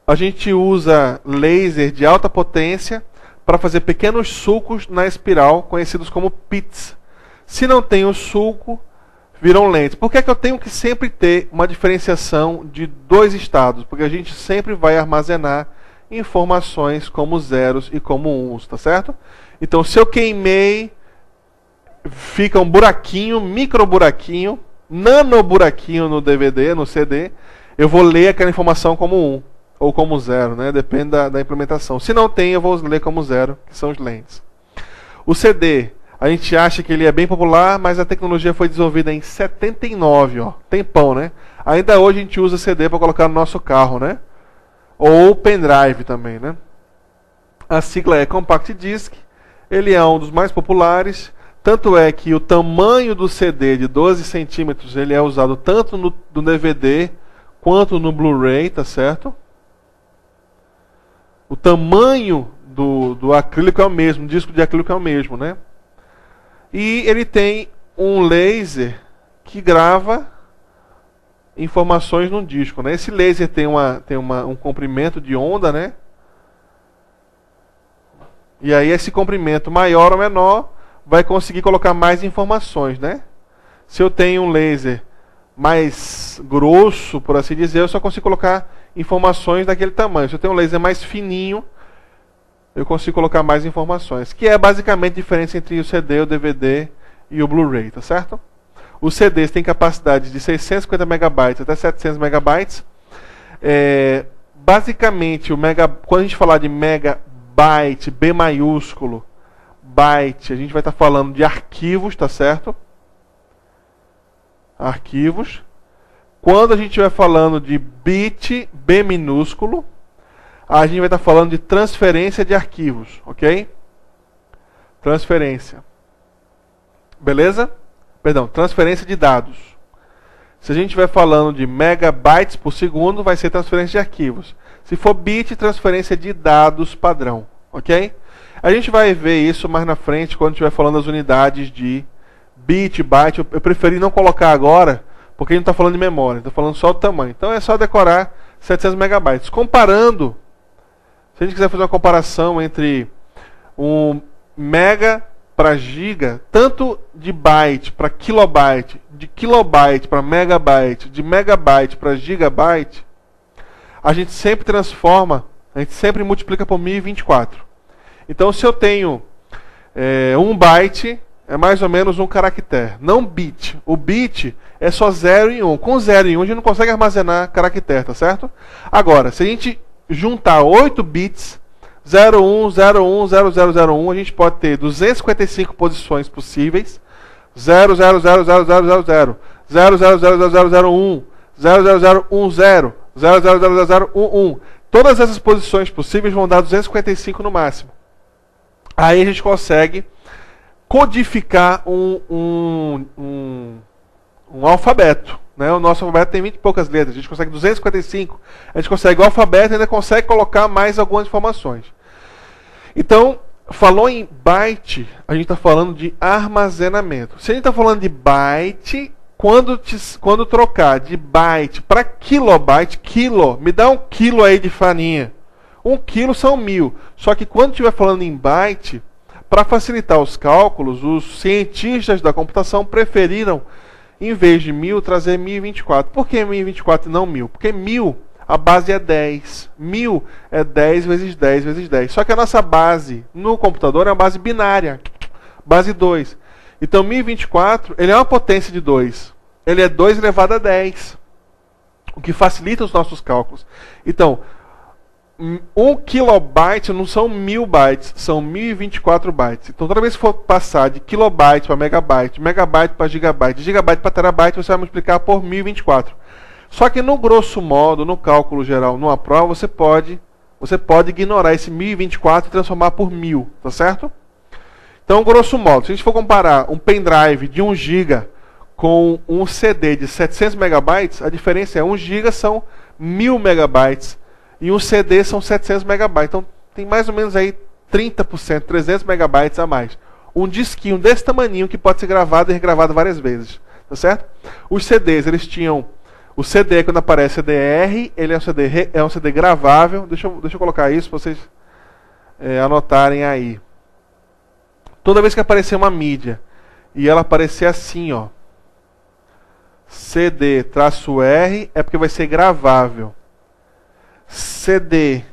A gente usa laser de alta potência para fazer pequenos sulcos na espiral, conhecidos como pits. Se não tem o sulco, viram lentes. Por que eu tenho que sempre ter uma diferenciação de dois estados? Porque a gente sempre vai armazenar informações como zeros e como uns, tá certo? Então, se eu queimei, fica um buraquinho, micro buraquinho, nano buraquinho no DVD, no CD, eu vou ler aquela informação como 1 ou como 0, né? Depende da implementação. Se não tem, eu vou ler como 0, que são os lentes. O CD, a gente acha que ele é bem popular, mas a tecnologia foi desenvolvida em 79, ó, tempão, né? Ainda hoje a gente usa CD para colocar no nosso carro, né? Ou pendrive também, né? A sigla é Compact Disc, ele é um dos mais populares, tanto é que o tamanho do CD de 12 centímetros ele é usado tanto no DVD quanto no Blu-ray, tá certo? O tamanho do acrílico é o mesmo, o disco de acrílico é o mesmo, né? E ele tem um laser que grava informações num disco, né? Esse laser tem um comprimento de onda, né? E aí esse comprimento maior ou menor vai conseguir colocar mais informações, né? Se eu tenho um laser mais grosso, por assim dizer, eu só consigo colocar informações daquele tamanho. Se eu tenho um laser mais fininho, eu consigo colocar mais informações. Que é basicamente a diferença entre o CD, o DVD e o Blu-ray, tá certo? Os CDs têm capacidade de 650 megabytes até 700 megabytes. Basicamente, quando a gente falar de megabyte, B maiúsculo, byte, a gente vai estar falando de arquivos, tá certo? Arquivos. Quando a gente estiver falando de bit, B minúsculo, a gente vai estar falando de transferência de arquivos, ok? Transferência. Beleza? Perdão, transferência de dados. Se a gente estiver falando de megabytes por segundo, vai ser transferência de arquivos. Se for bit, transferência de dados padrão, ok? A gente vai ver isso mais na frente, quando estiver falando das unidades de bit, byte. Eu preferi não colocar agora, porque a gente não está falando de memória, está falando só do tamanho. Então é só decorar 700 megabytes. Comparando, se a gente quiser fazer uma comparação entre um mega para giga, tanto de byte para kilobyte, de kilobyte para megabyte, de megabyte para gigabyte, a gente sempre transforma, a gente sempre multiplica por 1024. Então, se eu tenho 1 byte, é mais ou menos um caractere, não bit. O bit é só 0 e 1. Com 0 e 1 a gente não consegue armazenar caractere, tá certo? Agora, se a gente juntar 8 bits, 01, 01, 0001, a gente pode ter 255 posições possíveis. 0000000, 0000001, 00010, 0000011. Todas essas posições possíveis vão dar 255 no máximo. Aí a gente consegue codificar um alfabeto. Né? O nosso alfabeto tem 20 e poucas letras. A gente consegue 255. A gente consegue o alfabeto e ainda consegue colocar mais algumas informações. Então, falou em byte, a gente está falando de armazenamento. Se a gente está falando de byte, quando trocar de byte para kilobyte, me dá 1 quilo aí de farinha. 1 quilo são 1000. Só que quando estiver falando em byte, para facilitar os cálculos, os cientistas da computação preferiram, em vez de 1000, trazer 1024. Por que 1024 e não 1000? Porque 1000, a base é 10. 1000 é 10 vezes 10 vezes 10. Só que a nossa base no computador é uma base binária. Base 2. Então 1024, ele é uma potência de 2. Ele é 2 elevado a 10. O que facilita os nossos cálculos. Então, 1 kilobyte não são 1000 bytes, são 1024 bytes. Então toda vez que for passar de kilobyte para megabyte, megabyte para gigabyte, gigabyte para terabyte, você vai multiplicar por 1024. Só que no grosso modo, no cálculo geral, numa prova, você pode ignorar esse 1024 e transformar por 1000, tá certo? Então, grosso modo, se a gente for comparar um pendrive de 1 GB com um CD de 700 megabytes, a diferença é 1 GB são 1000 megabytes e um CD são 700 megabytes. Então, tem mais ou menos aí 30%, 300 megabytes a mais. Um disquinho desse tamaninho que pode ser gravado e regravado várias vezes, tá certo? Os CDs, eles tinham... O CD, quando aparece CDR, ele é um CD gravável. Deixa eu colocar isso para vocês anotarem aí. Toda vez que aparecer uma mídia e ela aparecer assim, ó, CD-R, é porque vai ser gravável. CD-RW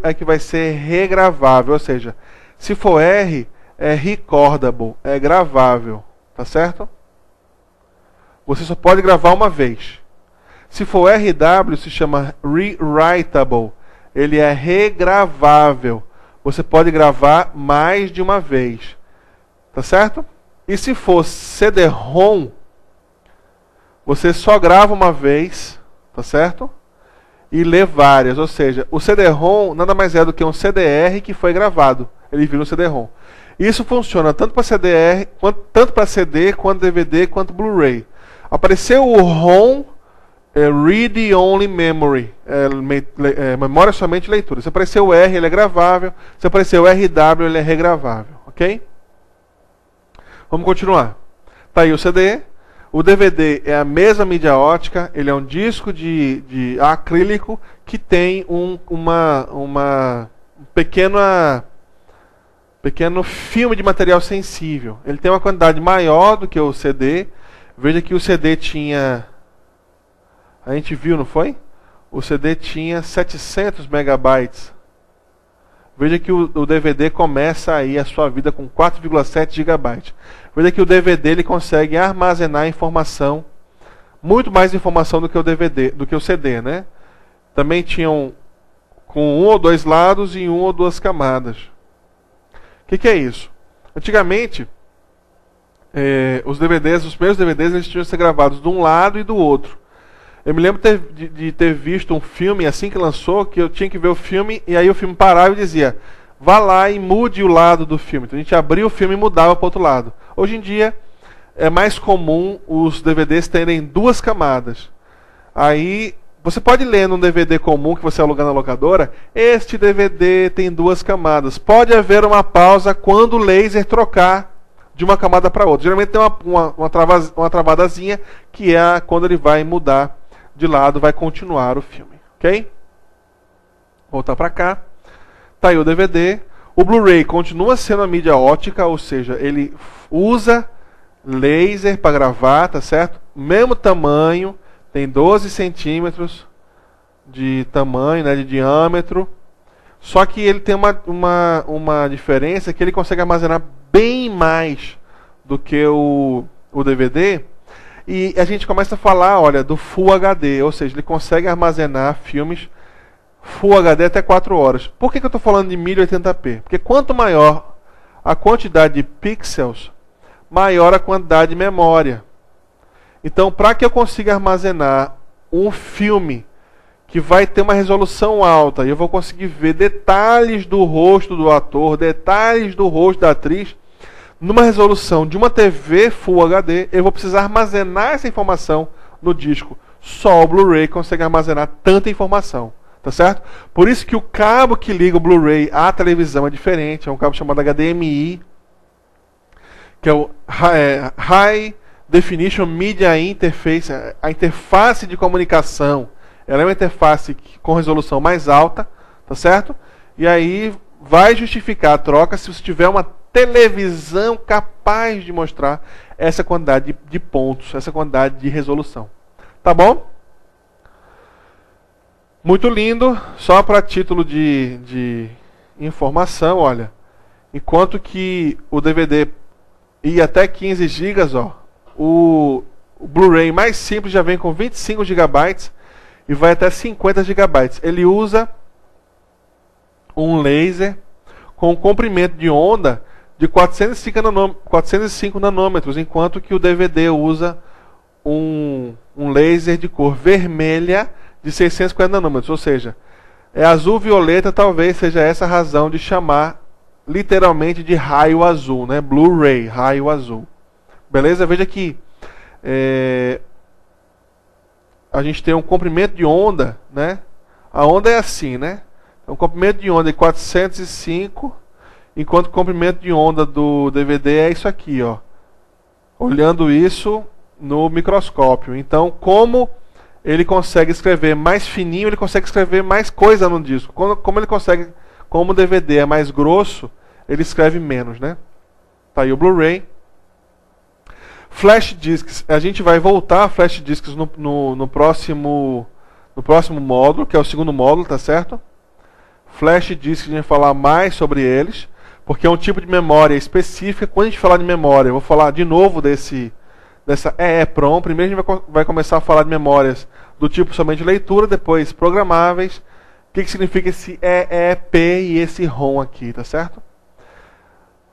é que vai ser regravável. Ou seja, se for R, é recordable, é gravável. Tá certo? Você só pode gravar uma vez. Se for RW, se chama rewritable. Ele é regravável. Você pode gravar mais de uma vez. Tá certo? E se for CD-ROM, você só grava uma vez, tá certo? E lê várias. Ou seja, o CD-ROM nada mais é do que um CDR que foi gravado. Ele vira um CD-ROM. Isso funciona tanto para CDR, tanto para CD, quanto DVD, quanto Blu-ray. Apareceu o ROM, Read Only Memory, memória somente leitura. Se apareceu o R, ele é gravável. Se apareceu o RW, ele é regravável, ok? Vamos continuar. Tá aí o CD. O DVD é a mesma mídia ótica, ele é um disco de acrílico que tem um pequeno filme de material sensível. Ele tem uma quantidade maior do que o CD. Veja que o CD tinha... A gente viu, não foi? O CD tinha 700 megabytes. Veja que o DVD começa aí a sua vida com 4,7 GB. Veja que o DVD ele consegue armazenar informação, muito mais informação do que o DVD, do que o CD, né? Também tinham com 1 ou 2 lados e 1 ou 2 camadas. O que é isso? Antigamente, os primeiros DVDs, eles tinham que ser gravados de um lado e do outro. Eu me lembro de ter visto um filme assim que lançou, que eu tinha que ver o filme, e aí o filme parava e dizia, vá lá e mude o lado do filme. Então a gente abria o filme e mudava para o outro lado. Hoje em dia, é mais comum os DVDs terem 2 camadas. Aí, você pode ler num DVD comum que você alugar na locadora, este DVD tem 2 camadas. Pode haver uma pausa quando o laser trocar de uma camada para outra. Geralmente tem uma travadazinha, que é quando ele vai mudar de lado, vai continuar o filme. Ok? Voltar para cá. Tá aí o DVD. O Blu-ray continua sendo a mídia ótica, ou seja, ele usa laser para gravar, tá certo? Mesmo tamanho, tem 12 centímetros de tamanho, né, de diâmetro. Só que ele tem uma diferença, que ele consegue armazenar bem mais do que o DVD. E a gente começa a falar, olha, do Full HD, ou seja, ele consegue armazenar filmes Full HD até 4 horas. Por que eu estou falando de 1080p? Porque quanto maior a quantidade de pixels, maior a quantidade de memória. Então, para que eu consiga armazenar um filme que vai ter uma resolução alta, e eu vou conseguir ver detalhes do rosto do ator, detalhes do rosto da atriz, numa resolução de uma TV Full HD, eu vou precisar armazenar essa informação no disco. Só o Blu-ray consegue armazenar tanta informação. Tá certo? Por isso que o cabo que liga o Blu-ray à televisão é diferente. É um cabo chamado HDMI, que é o High Definition Media Interface, a interface de comunicação. Ela é uma interface com resolução mais alta, tá certo? E aí vai justificar a troca se você tiver uma televisão capaz de mostrar essa quantidade de pontos, essa quantidade de resolução. Tá bom? Muito lindo, só para título de informação, olha. Enquanto que o DVD ia até 15 GB, o Blu-ray mais simples já vem com 25 GB e vai até 50 GB. Ele usa um laser com comprimento de onda de 405 nanômetros, enquanto que o DVD usa um laser de cor vermelha de 640 nanômetros, ou seja, é azul-violeta, talvez seja essa a razão de chamar literalmente de raio azul, né? Blu-ray, raio azul. Beleza? Veja que a gente tem um comprimento de onda, né? A onda é assim, né? Então, o comprimento de onda é 405, enquanto o comprimento de onda do DVD é isso aqui, ó. Olhando isso no microscópio. Então, como ele consegue escrever mais fininho, ele consegue escrever mais coisa no disco. Como o DVD é mais grosso, ele escreve menos, né? Tá aí o Blu-ray. Flash discs, a gente vai voltar a flash discs no próximo módulo, que é o segundo módulo, tá certo? Flash discs, a gente vai falar mais sobre eles, porque é um tipo de memória específica. Quando a gente falar de memória, eu vou falar de novo dessa EEPROM. Primeiro a gente vai começar a falar de memórias do tipo somente leitura, depois programáveis. O que significa esse EEP e esse ROM aqui, tá certo?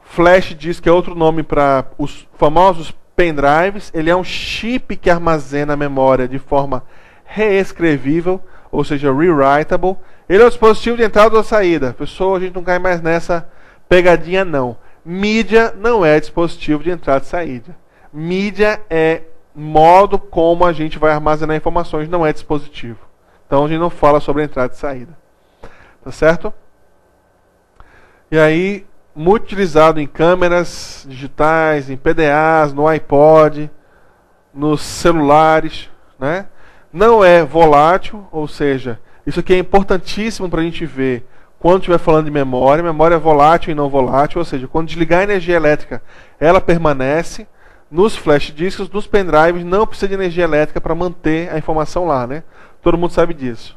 Flash disk é outro nome para os famosos pendrives. Ele é um chip que armazena a memória de forma reescrevível, ou seja, rewritable. Ele é o dispositivo de entrada ou saída. Pessoal, a gente não cai mais nessa pegadinha não. Mídia não é dispositivo de entrada e saída. Mídia é modo como a gente vai armazenar informações, não é dispositivo. Então a gente não fala sobre entrada e saída. Tá certo? E aí, muito utilizado em câmeras digitais, em PDAs, no iPod, nos celulares, né? Não é volátil, ou seja, isso aqui é importantíssimo para a gente ver quando estiver falando de memória. Memória é volátil e não volátil, ou seja, quando desligar a energia elétrica, ela permanece. Nos flash disks, nos pendrives, não precisa de energia elétrica para manter a informação lá, né? Todo mundo sabe disso.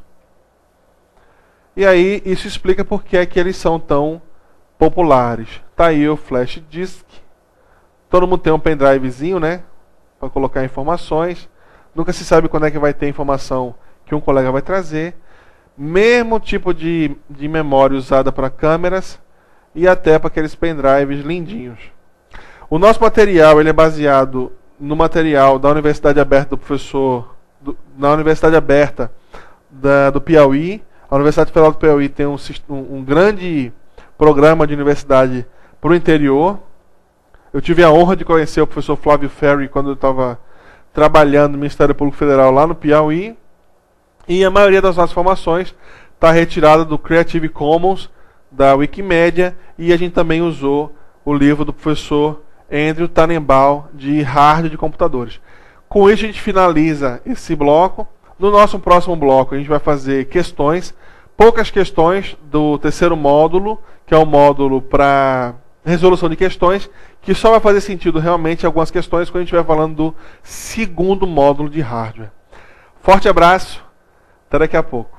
E aí, isso explica por que é que eles são tão populares. Tá aí o flash disk. Todo mundo tem um pendrivezinho, né? Para colocar informações. Nunca se sabe quando é que vai ter informação que um colega vai trazer. Mesmo tipo de memória usada para câmeras e até para aqueles pendrives lindinhos. O nosso material ele é baseado no material da Universidade Aberta do professor, na Universidade Aberta do Piauí. A Universidade Federal do Piauí tem um grande programa de universidade para o interior. Eu tive a honra de conhecer o professor Flávio Ferri quando eu estava trabalhando no Ministério Público Federal lá no Piauí. E a maioria das nossas formações está retirada do Creative Commons, da Wikimedia, e a gente também usou o livro do professor Andrew Tannenbaum, de hardware de computadores. Com isso a gente finaliza esse bloco. No nosso próximo bloco a gente vai fazer questões, poucas questões do terceiro módulo, que é o módulo para resolução de questões, que só vai fazer sentido realmente algumas questões quando a gente estiver falando do segundo módulo de hardware. Forte abraço, até daqui a pouco.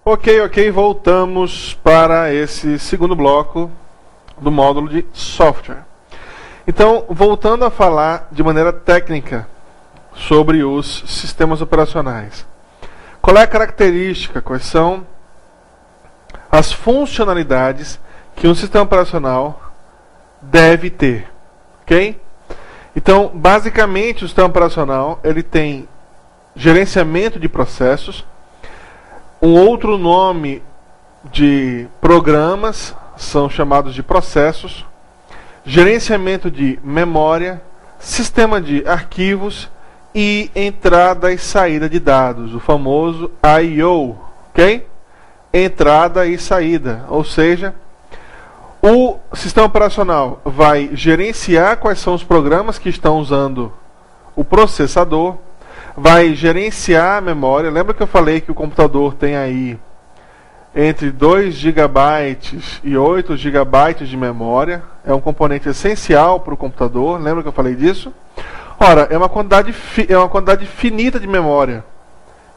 Ok, voltamos para esse segundo bloco do módulo de software. Então, voltando a falar de maneira técnica sobre os sistemas operacionais. Qual é a característica, quais são as funcionalidades que um sistema operacional deve ter? Ok? Então, basicamente, o sistema operacional ele tem gerenciamento de processos. Um outro nome de programas são chamados de processos, gerenciamento de memória, sistema de arquivos e entrada e saída de dados, o famoso I/O, ok? Entrada e saída, ou seja, o sistema operacional vai gerenciar quais são os programas que estão usando o processador, vai gerenciar a memória. Lembra que eu falei que o computador tem aí entre 2 GB e 8 GB de memória? É um componente essencial para o computador. Lembra que eu falei disso? Ora, é uma quantidade finita de memória.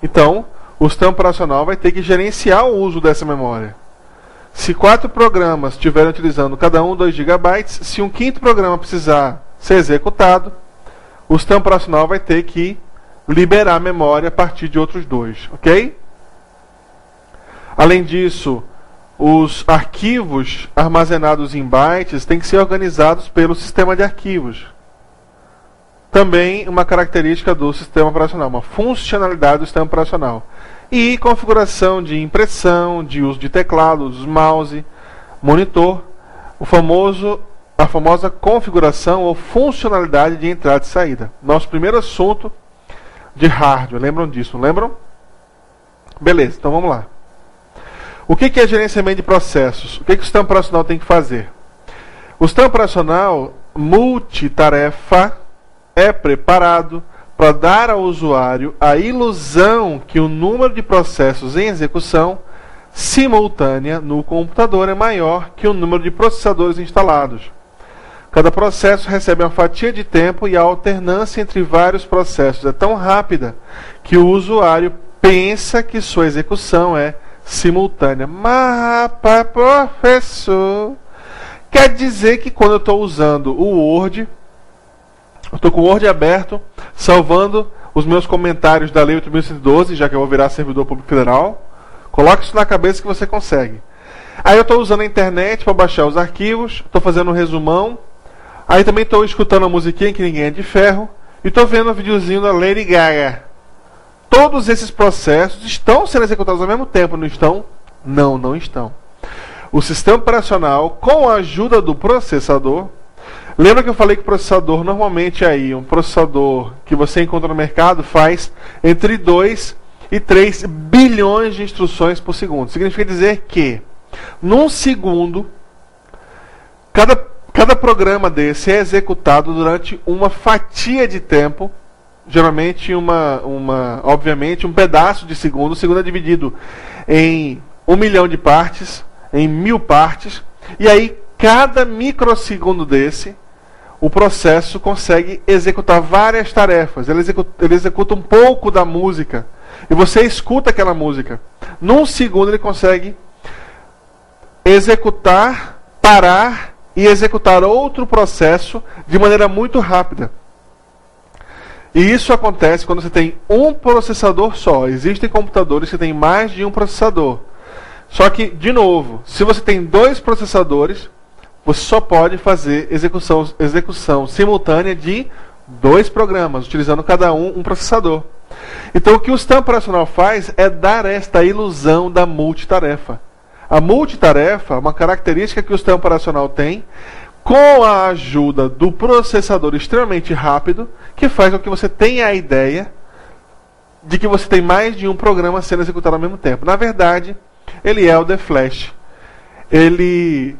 Então, o sistema operacional vai ter que gerenciar o uso dessa memória. Se 4 programas estiverem utilizando cada um 2 GB, se um quinto programa precisar ser executado, o sistema operacional vai ter que liberar a memória a partir de outros 2, ok? Além disso, os arquivos armazenados em bytes têm que ser organizados pelo sistema de arquivos. Também uma característica do sistema operacional, uma funcionalidade do sistema operacional. E configuração de impressão, de uso de teclados, mouse, monitor, a famosa configuração ou funcionalidade de entrada e saída. Nosso primeiro assunto de hardware, lembram disso, não lembram? Beleza, então vamos lá. O que é gerenciamento de processos? O que o sistema operacional tem que fazer? O sistema operacional multitarefa é preparado para dar ao usuário a ilusão que o número de processos em execução simultânea no computador é maior que o número de processadores instalados. Cada processo recebe uma fatia de tempo e a alternância entre vários processos é tão rápida que o usuário pensa que sua execução é simultânea. Mas, rapaz, professor, quer dizer que quando eu estou usando o Word, eu estou com o Word aberto, salvando os meus comentários da Lei 8.112, já que eu vou virar servidor público federal. Coloque isso na cabeça que você consegue. Aí eu estou usando a internet para baixar os arquivos, estou fazendo um resumão. Aí também estou escutando a musiquinha que ninguém é de ferro. E estou vendo um videozinho da Lady Gaga. Todos esses processos estão sendo executados ao mesmo tempo, não estão? Não estão. O sistema operacional, com a ajuda do processador, Lembra que eu falei que o processador, normalmente aí, um processador que você encontra no mercado faz entre 2 e 3 bilhões de instruções por segundo. Significa dizer que, num segundo, cada programa desse é executado durante uma fatia de tempo, geralmente obviamente um pedaço de segundo. O segundo é dividido em 1 milhão de partes, em 1000 partes, e aí cada microsegundo desse, o processo consegue executar várias tarefas. Ele executa um pouco da música, e você escuta aquela música. Num segundo ele consegue executar, parar e executar outro processo de maneira muito rápida. E isso acontece quando você tem um processador só. Existem computadores que têm mais de um processador. Só que, de novo, se você tem 2 processadores, você só pode fazer execução simultânea de 2 programas, utilizando cada um processador. Então o que o sistema operacional faz é dar esta ilusão da multitarefa. A multitarefa é uma característica que o sistema operacional tem, com a ajuda do processador extremamente rápido, que faz com que você tenha a ideia de que você tem mais de um programa sendo executado ao mesmo tempo. Na verdade, ele é o The Flash. Ele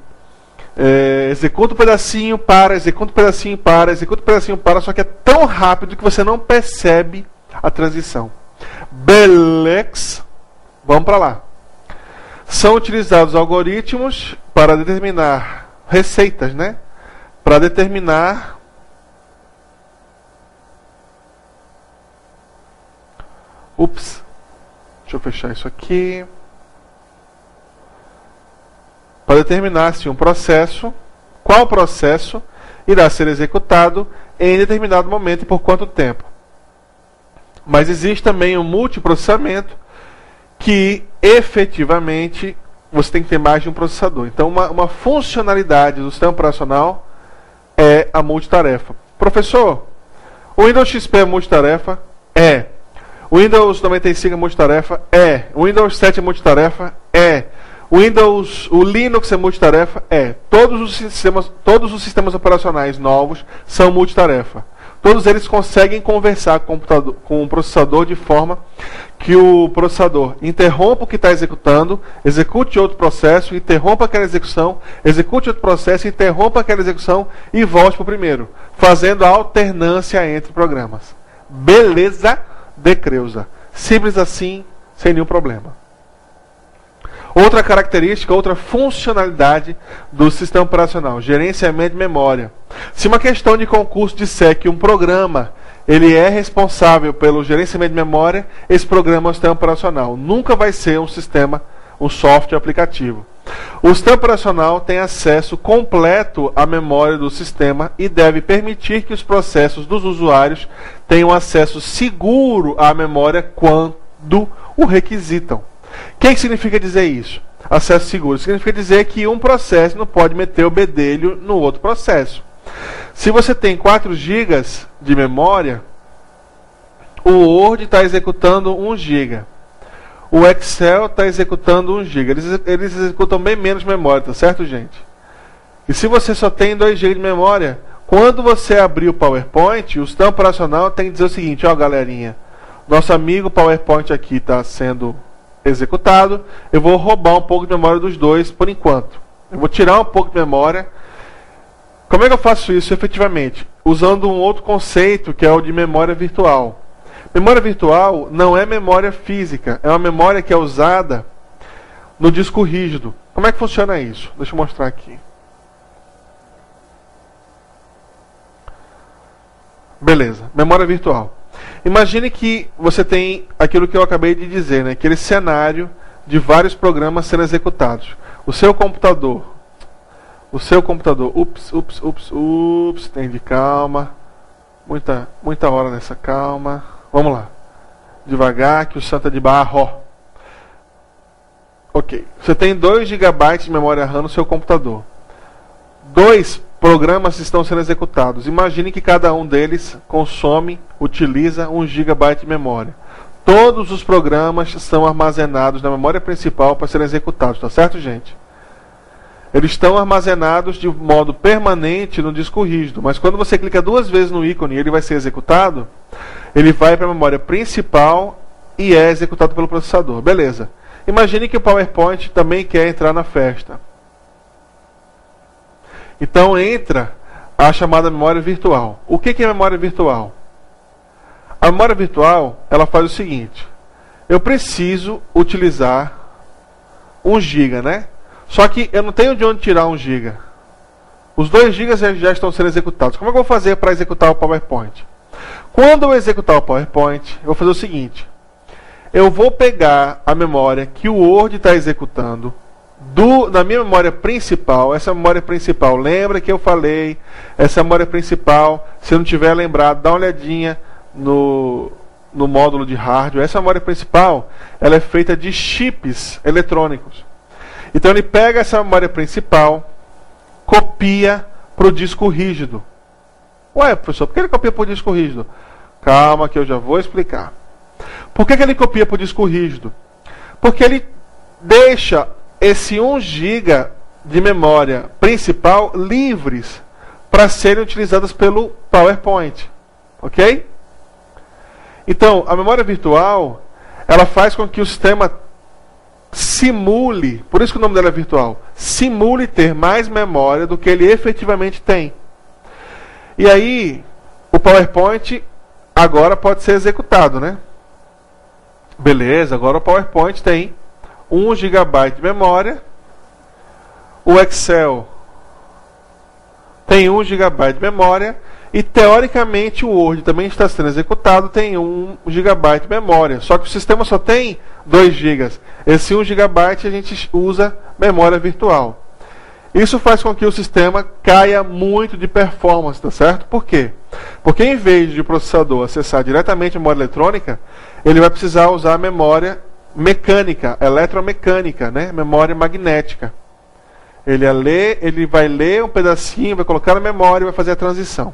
executa um pedacinho, para, executa um pedacinho, para, executa um pedacinho, para, só que é tão rápido que você não percebe a transição. Beleza? Vamos para lá. São utilizados algoritmos para determinar receitas, né? Para determinar deixa eu fechar isso aqui. Para determinar se um processo, qual processo irá ser executado em determinado momento e por quanto tempo. Mas existe também um multiprocessamento que efetivamente você tem que ter mais de um processador. Então uma funcionalidade do sistema operacional é a multitarefa. Professor, o Windows XP é multitarefa? É. O Windows 95 é multitarefa? É. O Windows 7 é multitarefa? É. O Linux é multitarefa? É. Todos os sistemas operacionais novos são multitarefa. Todos eles conseguem conversar com o processador de forma que o processador interrompa o que está executando, execute outro processo, interrompa aquela execução, execute outro processo, interrompa aquela execução e volte para o primeiro, fazendo a alternância entre programas. Beleza de Creuza. Simples assim, sem nenhum problema. Outra característica, outra funcionalidade do sistema operacional, gerenciamento de memória. Se uma questão de concurso disser que um programa ele é responsável pelo gerenciamento de memória, esse programa é o sistema operacional. Nunca vai ser um software aplicativo. O sistema operacional tem acesso completo à memória do sistema e deve permitir que os processos dos usuários tenham acesso seguro à memória quando o requisitam. O que significa dizer isso? Acesso seguro. Significa dizer que um processo não pode meter o bedelho no outro processo. Se você tem 4 GB de memória, o Word está executando 1 GB. O Excel está executando 1 GB. Eles executam bem menos memória, tá certo, gente? E se você só tem 2 GB de memória, quando você abrir o PowerPoint, o sistema operacional tem que dizer o seguinte: ó, galerinha, nosso amigo PowerPoint aqui está sendo executado, eu vou roubar um pouco de memória dos dois por enquanto. Eu vou tirar um pouco de memória. Como é que eu faço isso efetivamente? Usando um outro conceito, que é o de memória virtual. Memória virtual não é memória física, é uma memória que é usada no disco rígido. Como é que funciona isso? Deixa eu mostrar aqui. Beleza, memória virtual. Imagine que você tem aquilo que eu acabei de dizer, né? Aquele cenário de vários programas sendo executados. O seu computador, tem de calma, muita hora nessa calma. Vamos lá, devagar que o santo é de barro. Ok, você tem 2 GB de memória RAM no seu computador. 2 programas estão sendo executados. Imagine que cada um deles utiliza 1 GB de memória. Todos os programas são armazenados na memória principal para serem executados, tá certo, gente? Eles estão armazenados de modo permanente no disco rígido, mas quando você clica 2 vezes no ícone e ele vai ser executado, ele vai para a memória principal e é executado pelo processador. Beleza. Imagine que o PowerPoint também quer entrar na festa. Então entra a chamada memória virtual. O que é memória virtual? A memória virtual, ela faz o seguinte: eu preciso utilizar 1 GB, né? Só que eu não tenho de onde tirar 1 GB. Os 2 GB já estão sendo executados. Como é que eu vou fazer para executar o PowerPoint? Quando eu executar o PowerPoint, eu vou fazer o seguinte: eu vou pegar a memória que o Word está executando da minha memória principal. Essa memória principal, lembra que eu falei? Essa memória principal, se não tiver lembrado, dá uma olhadinha no módulo de hardware. Essa memória principal, ela é feita de chips eletrônicos. Então ele pega essa memória principal, copia para o disco rígido. Ué, professor, por que ele copia para o disco rígido? Calma que eu já vou explicar. Por que ele copia para o disco rígido? Porque ele deixa esse 1 GB de memória principal livres para serem utilizadas pelo PowerPoint. Ok? Então, a memória virtual, ela faz com que o sistema simule, por isso que o nome dela é virtual, simule ter mais memória do que ele efetivamente tem. E aí, o PowerPoint agora pode ser executado, né? Beleza, agora o PowerPoint tem 1 GB de memória, o Excel tem 1 GB de memória, e teoricamente o Word também está sendo executado, tem 1 GB de memória. Só que o sistema só tem 2 GB. Esse 1 GB a gente usa memória virtual. Isso faz com que o sistema caia muito de performance, tá certo? Por quê? Porque em vez de o processador acessar diretamente a memória eletrônica, ele vai precisar usar a memória mecânica, eletromecânica, né? Memória magnética. Ele vai ler um pedacinho, vai colocar na memória e vai fazer a transição.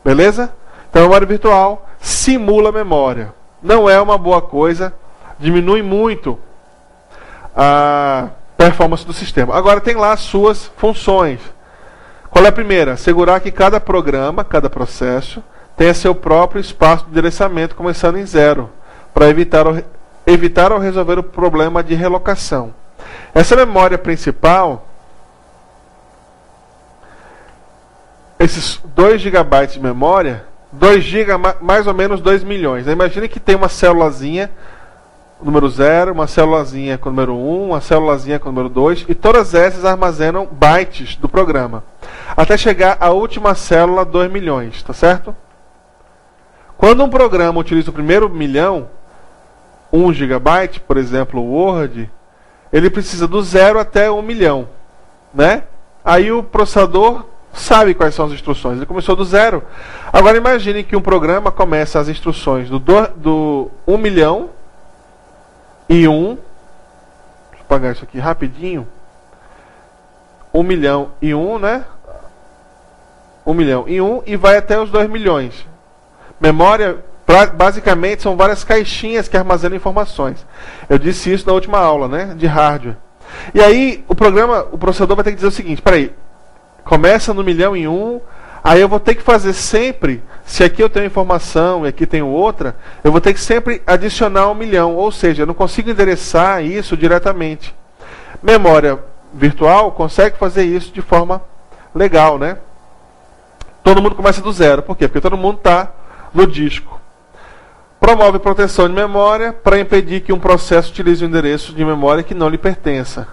Beleza? Então a memória virtual simula a memória. Não é uma boa coisa, diminui muito a performance do sistema. Agora tem lá as suas funções. Qual é a primeira? Assegurar que cada programa, cada processo, tenha seu próprio espaço de endereçamento começando em 0, para evitar ou resolver o problema de relocação. Essa memória principal, esses 2 GB de memória, 2 GB mais ou menos 2 milhões. Imagine que tem uma célulazinha número 0, uma célulazinha com o número 1, uma célulazinha com o número 2, e todas essas armazenam bytes do programa, até chegar à última célula, 2 milhões, tá certo? Quando um programa utiliza o primeiro milhão, 1 GB, por exemplo, o Word, ele precisa do 0 até 1 milhão, né? Aí o processador sabe quais são as instruções, ele começou do 0. Agora imagine que um programa começa as instruções do 1 milhão e 1. Deixa eu apagar isso aqui rapidinho. 1 milhão e 1, né? 1 milhão e 1 e vai até os 2 milhões. Memória, basicamente, são várias caixinhas que armazenam informações. Eu disse isso na última aula, né? De hardware. E aí, o processador vai ter que dizer o seguinte: peraí, começa no 1 milhão e 1, aí eu vou ter que fazer sempre, se aqui eu tenho informação e aqui tenho outra, eu vou ter que sempre adicionar 1 milhão, ou seja, eu não consigo endereçar isso diretamente. Memória virtual consegue fazer isso de forma legal, né? Todo mundo começa do 0, por quê? Porque todo mundo está no disco. Promove proteção de memória para impedir que um processo utilize um endereço de memória que não lhe pertença.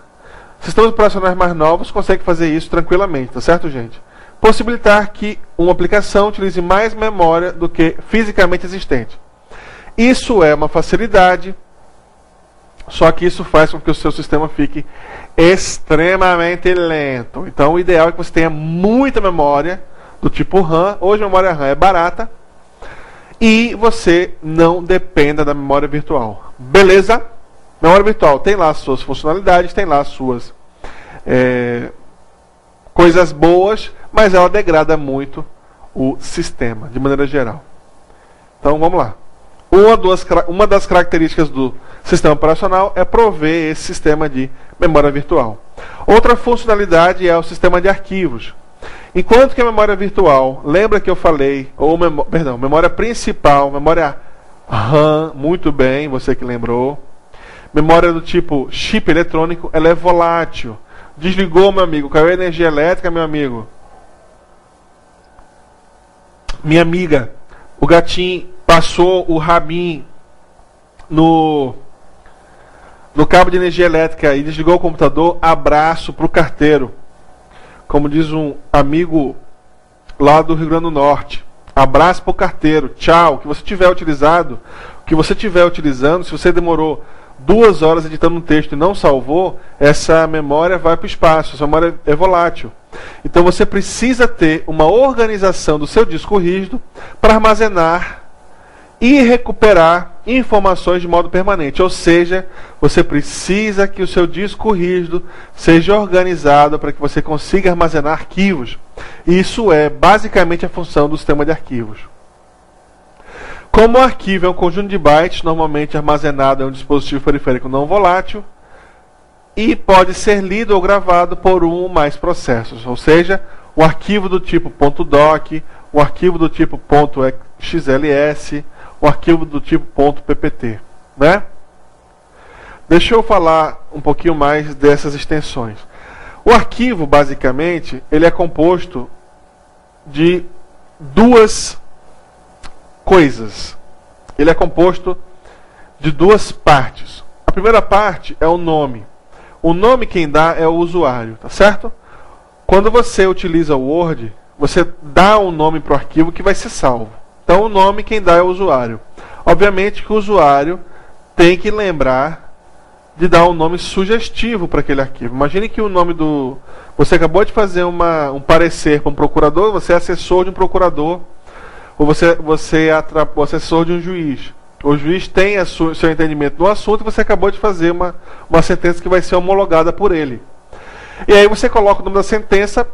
Sistemas operacionais mais novos conseguem fazer isso tranquilamente, tá certo, gente? Possibilitar que uma aplicação utilize mais memória do que fisicamente existente. Isso é uma facilidade, só que isso faz com que o seu sistema fique extremamente lento. Então o ideal é que você tenha muita memória do tipo RAM. Hoje a memória RAM é barata e você não dependa da memória virtual. Beleza? Memória virtual tem lá as suas funcionalidades, tem lá as suas coisas boas, mas ela degrada muito o sistema, de maneira geral. Então vamos lá. Uma das características do sistema operacional é prover esse sistema de memória virtual. Outra funcionalidade é o sistema de arquivos. Enquanto que a memória virtual, lembra que eu falei, memória principal, memória RAM, muito bem, você que lembrou. Memória do tipo chip eletrônico, ela é volátil. Desligou, meu amigo, caiu a energia elétrica, meu amigo. Minha amiga, o gatinho passou o rabinho no cabo de energia elétrica e desligou o computador, abraço pro carteiro. Como diz um amigo lá do Rio Grande do Norte. Abraço pro carteiro, tchau. O que você tiver utilizado, o que você estiver utilizando, se você demorou 2 horas editando um texto e não salvou, essa memória vai para o espaço, essa memória é volátil. Então você precisa ter uma organização do seu disco rígido para armazenar e recuperar informações de modo permanente. Ou seja, você precisa que o seu disco rígido seja organizado para que você consiga armazenar arquivos. Isso é basicamente a função do sistema de arquivos. Como o arquivo é um conjunto de bytes, normalmente armazenado em um dispositivo periférico não volátil, e pode ser lido ou gravado por um ou mais processos. Ou seja, o arquivo do tipo .doc, o arquivo do tipo .xls, o arquivo do tipo .ppt, né? Deixa eu falar um pouquinho mais dessas extensões. O arquivo, basicamente, ele é composto de 2 coisas. Ele é composto de 2 partes. A primeira parte é o nome. O nome quem dá é o usuário, tá certo? Quando você utiliza o Word, você dá um nome para o arquivo que vai ser salvo. Então o nome quem dá é o usuário. Obviamente que o usuário tem que lembrar de dar um nome sugestivo para aquele arquivo. Imagine que o nome do... Você acabou de fazer um parecer para um procurador, você é assessor de um procurador, ou você é o assessor de um juiz. O juiz tem seu entendimento no assunto e você acabou de fazer uma sentença que vai ser homologada por ele. E aí você coloca o nome da sentença,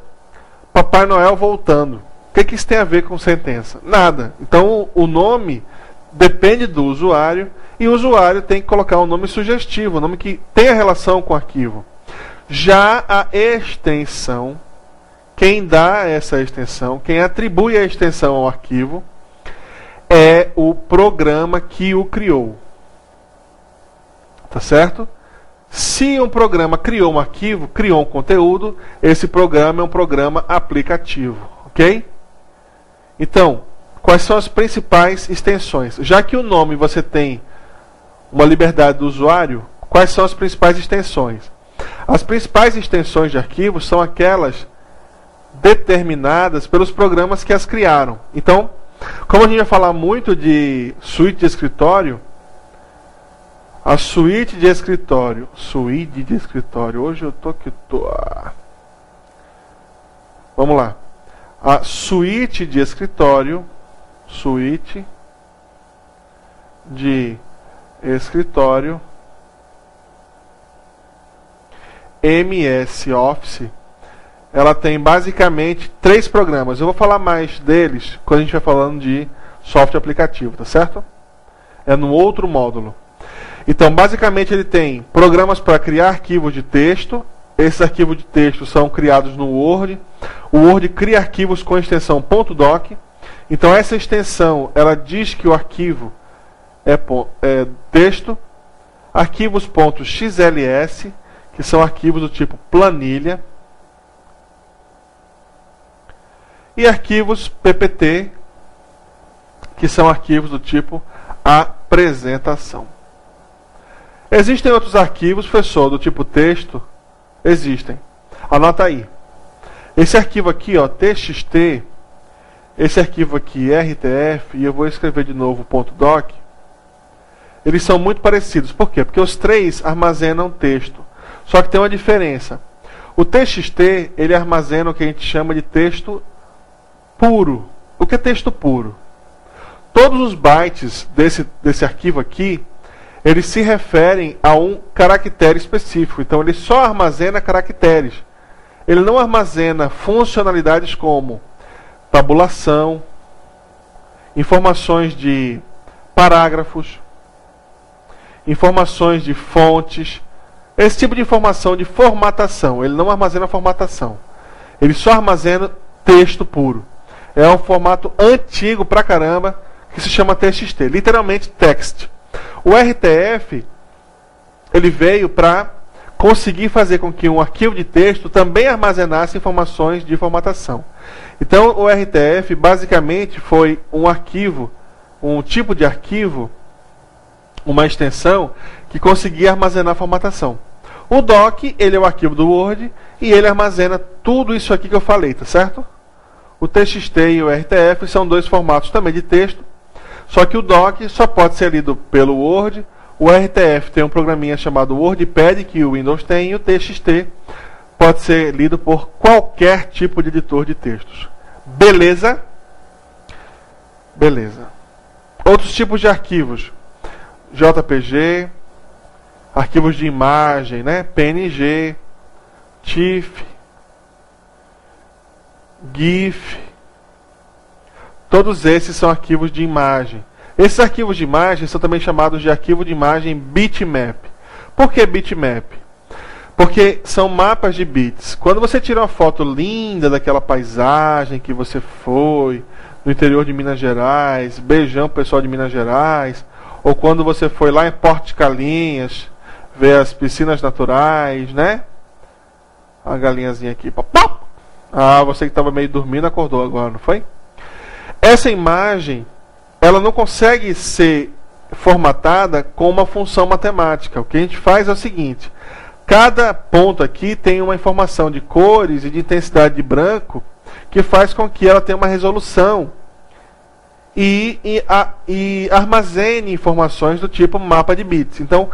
Papai Noel voltando. O que isso tem a ver com sentença? Nada. Então o nome depende do usuário e o usuário tem que colocar um nome sugestivo, um nome que tenha relação com o arquivo. Já a extensão, quem dá essa extensão, quem atribui a extensão ao arquivo, é o programa que o criou. Tá certo? Se um programa criou um arquivo, criou um conteúdo, esse programa é um programa aplicativo. Ok? Então, quais são as principais extensões? Já que o nome você tem uma liberdade do usuário, quais são as principais extensões? As principais extensões de arquivos são aquelas determinadas pelos programas que as criaram. Então, como a gente vai falar muito de suíte de escritório, a suíte de escritório, hoje eu tô que tô. Vamos lá. A suíte de escritório, MS Office, ela tem basicamente 3 programas. Eu vou falar mais deles quando a gente vai falando de software aplicativo, tá certo? É no outro módulo. Então, basicamente, ele tem programas para criar arquivos de texto. Esses arquivos de texto são criados no Word. O Word cria arquivos com a extensão .doc. Então, essa extensão, ela diz que o arquivo é texto. Arquivos .xls, que são arquivos do tipo planilha. E arquivos PPT, que são arquivos do tipo apresentação. Existem outros arquivos, professor, do tipo texto? Existem. Anota aí. Esse arquivo aqui, ó, TXT, esse arquivo aqui, RTF, e eu vou escrever de novo .doc, eles são muito parecidos. Por quê? Porque os 3 armazenam texto. Só que tem uma diferença. O TXT, ele armazena o que a gente chama de texto puro. O que é texto puro? Todos os bytes desse arquivo aqui, eles se referem a um caractere específico. Então ele só armazena caracteres. Ele não armazena funcionalidades como tabulação, informações de parágrafos, informações de fontes, esse tipo de informação de formatação, ele não armazena formatação. Ele só armazena texto puro. É um formato antigo pra caramba, que se chama TXT, literalmente text. O RTF, ele veio para conseguir fazer com que um arquivo de texto também armazenasse informações de formatação. Então, o RTF basicamente foi um arquivo, um tipo de arquivo, uma extensão que conseguia armazenar formatação. O doc, ele é o arquivo do Word e ele armazena tudo isso aqui que eu falei, tá certo? O TXT e o RTF são dois formatos também de texto, só que o doc só pode ser lido pelo Word, o RTF tem um programinha chamado WordPad, que o Windows tem, e o TXT pode ser lido por qualquer tipo de editor de textos. Beleza? Beleza. Outros tipos de arquivos. JPG, arquivos de imagem, né? PNG, TIFF, GIF. Todos esses são arquivos de imagem. Esses arquivos de imagem são também chamados de arquivo de imagem bitmap. Por que bitmap? Porque são mapas de bits. Quando você tira uma foto linda daquela paisagem que você foi, no interior de Minas Gerais, beijão pro pessoal de Minas Gerais, ou quando você foi lá em Porto de Galinhas, ver as piscinas naturais, né? A galinhazinha aqui. Ah, você que estava meio dormindo acordou agora, não foi? Essa imagem, ela não consegue ser formatada com uma função matemática. O que a gente faz é o seguinte: cada ponto aqui tem uma informação de cores e de intensidade de branco que faz com que ela tenha uma resolução e armazene informações do tipo mapa de bits. Então,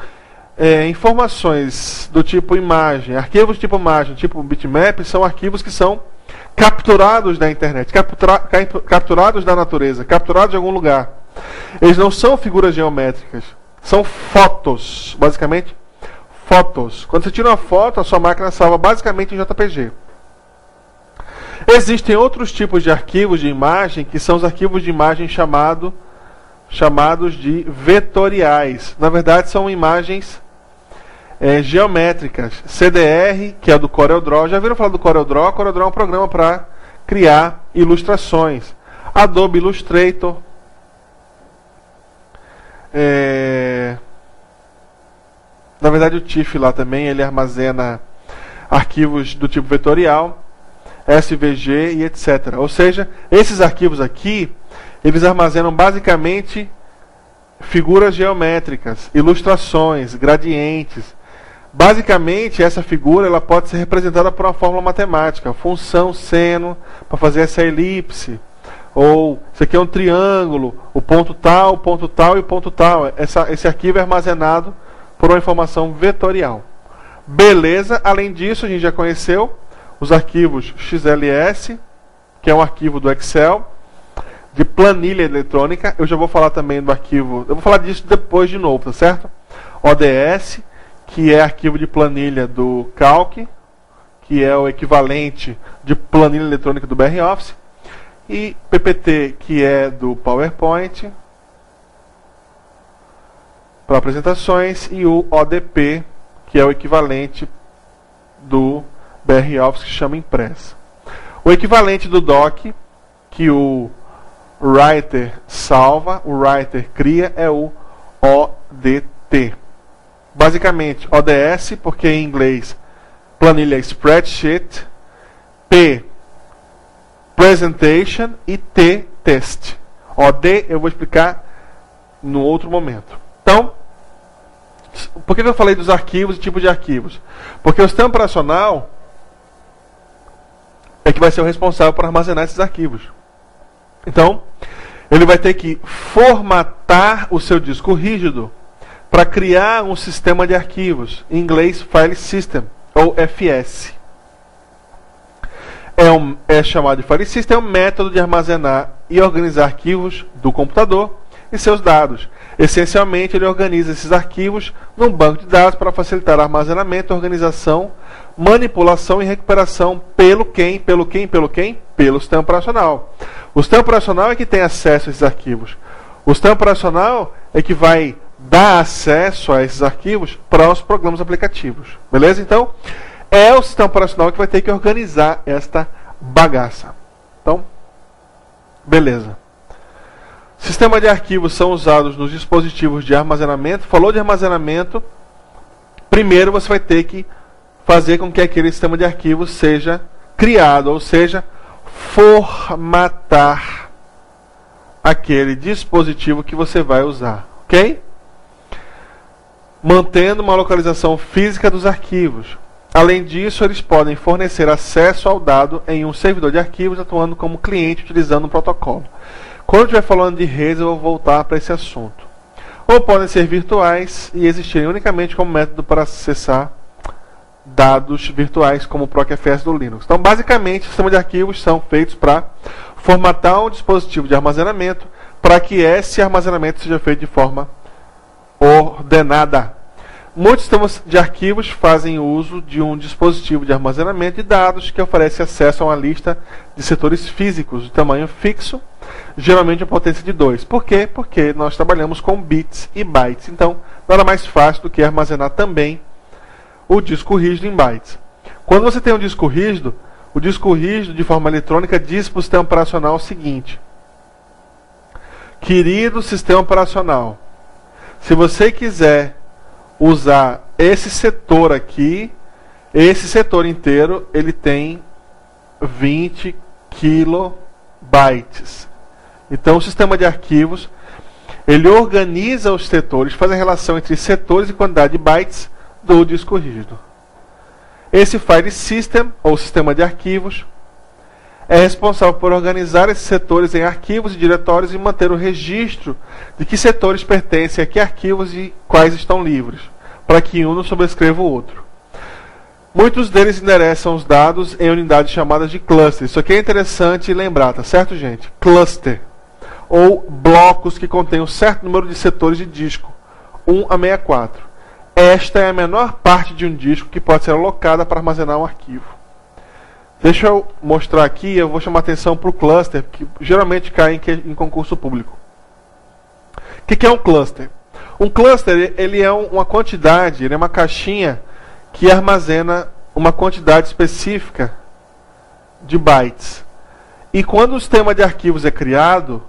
informações do tipo imagem, arquivos tipo imagem, tipo bitmap, são arquivos que são capturados da internet, capturados da natureza, capturados de algum lugar. Eles não são figuras geométricas, são fotos, basicamente fotos. Quando você tira uma foto, a sua máquina salva basicamente em JPG. Existem outros tipos de arquivos de imagem, que são os arquivos de imagem chamados de vetoriais. Na verdade, são imagens geométricas. CDR, que é do CorelDRAW. Já viram falar do CorelDRAW? CorelDRAW é um programa para criar ilustrações. Adobe Illustrator. Na verdade, o TIFF lá também, ele armazena arquivos do tipo vetorial, SVG e etc. Ou seja, esses arquivos aqui, eles armazenam basicamente figuras geométricas, ilustrações, gradientes. Basicamente, essa figura ela pode ser representada por uma fórmula matemática, função seno, para fazer essa elipse. Ou, isso aqui é um triângulo, o ponto tal e o ponto tal. Esse arquivo é armazenado por uma informação vetorial. Beleza, além disso, a gente já conheceu os arquivos XLS, que é um arquivo do Excel, de planilha eletrônica. Eu já vou falar também do arquivo, eu vou falar disso depois de novo, tá certo? ODS, que é arquivo de planilha do Calc, que é o equivalente de planilha eletrônica do BR-Office, e PPT, que é do PowerPoint, para apresentações, e o ODP, que é o equivalente do BR-Office, que chama Impress. O equivalente do Doc, que o Writer salva, o Writer cria, é o ODT. Basicamente, ODS, porque em inglês planilha Spreadsheet, P, Presentation e T, Test. OD eu vou explicar no outro momento. Então, por que eu falei dos arquivos e tipos de arquivos? Porque o sistema operacional é que vai ser o responsável por armazenar esses arquivos. Então, ele vai ter que formatar o seu disco rígido para criar um sistema de arquivos, em inglês File System, ou FS. É chamado de File System, é um método de armazenar e organizar arquivos do computador e seus dados. Essencialmente, ele organiza esses arquivos num banco de dados para facilitar armazenamento, organização, manipulação e recuperação pelo sistema operacional. O sistema operacional é que tem acesso a esses arquivos. O sistema operacional é que vai dar acesso a esses arquivos para os programas aplicativos. Beleza? Então, é o sistema operacional que vai ter que organizar esta bagaça. Então, beleza. Sistema de arquivos são usados nos dispositivos de armazenamento. Falou de armazenamento, primeiro você vai ter que fazer com que aquele sistema de arquivos seja criado, ou seja, formatar aquele dispositivo que você vai usar, ok? Mantendo uma localização física dos arquivos. Além disso, eles podem fornecer acesso ao dado em um servidor de arquivos, atuando como cliente, utilizando um protocolo. Quando eu estiver falando de redes, eu vou voltar para esse assunto. Ou podem ser virtuais e existirem unicamente como método para acessar dados virtuais, como o ProcFS do Linux. Então, basicamente, o sistema de arquivos são feitos para formatar um dispositivo de armazenamento para que esse armazenamento seja feito de forma ordenada. Muitos sistemas de arquivos fazem uso de um dispositivo de armazenamento de dados que oferece acesso a uma lista de setores físicos de tamanho fixo, geralmente a potência de 2. Por quê? Porque nós trabalhamos com bits e bytes. Então, nada mais fácil do que armazenar também o disco rígido em bytes. Quando você tem um disco rígido, o disco rígido de forma eletrônica diz para o sistema operacional o seguinte: querido sistema operacional, se você quiser usar esse setor aqui, esse setor inteiro, ele tem 20 kilobytes. Então o sistema de arquivos, ele organiza os setores, faz a relação entre setores e quantidade de bytes do disco rígido. Esse file system, ou sistema de arquivos, é responsável por organizar esses setores em arquivos e diretórios e manter o registro de que setores pertencem a que arquivos e quais estão livres, para que um não sobrescreva o outro. Muitos deles endereçam os dados em unidades chamadas de cluster. Isso aqui é interessante lembrar, tá certo, gente? Cluster, ou blocos que contêm um certo número de setores de disco, 1 a 64. Esta é a menor parte de um disco que pode ser alocada para armazenar um arquivo. Deixa eu mostrar aqui, eu vou chamar atenção para o cluster, que geralmente cai em concurso público. O que é um cluster? Um cluster, ele é uma quantidade, ele é uma caixinha que armazena uma quantidade específica de bytes. E quando o sistema de arquivos é criado,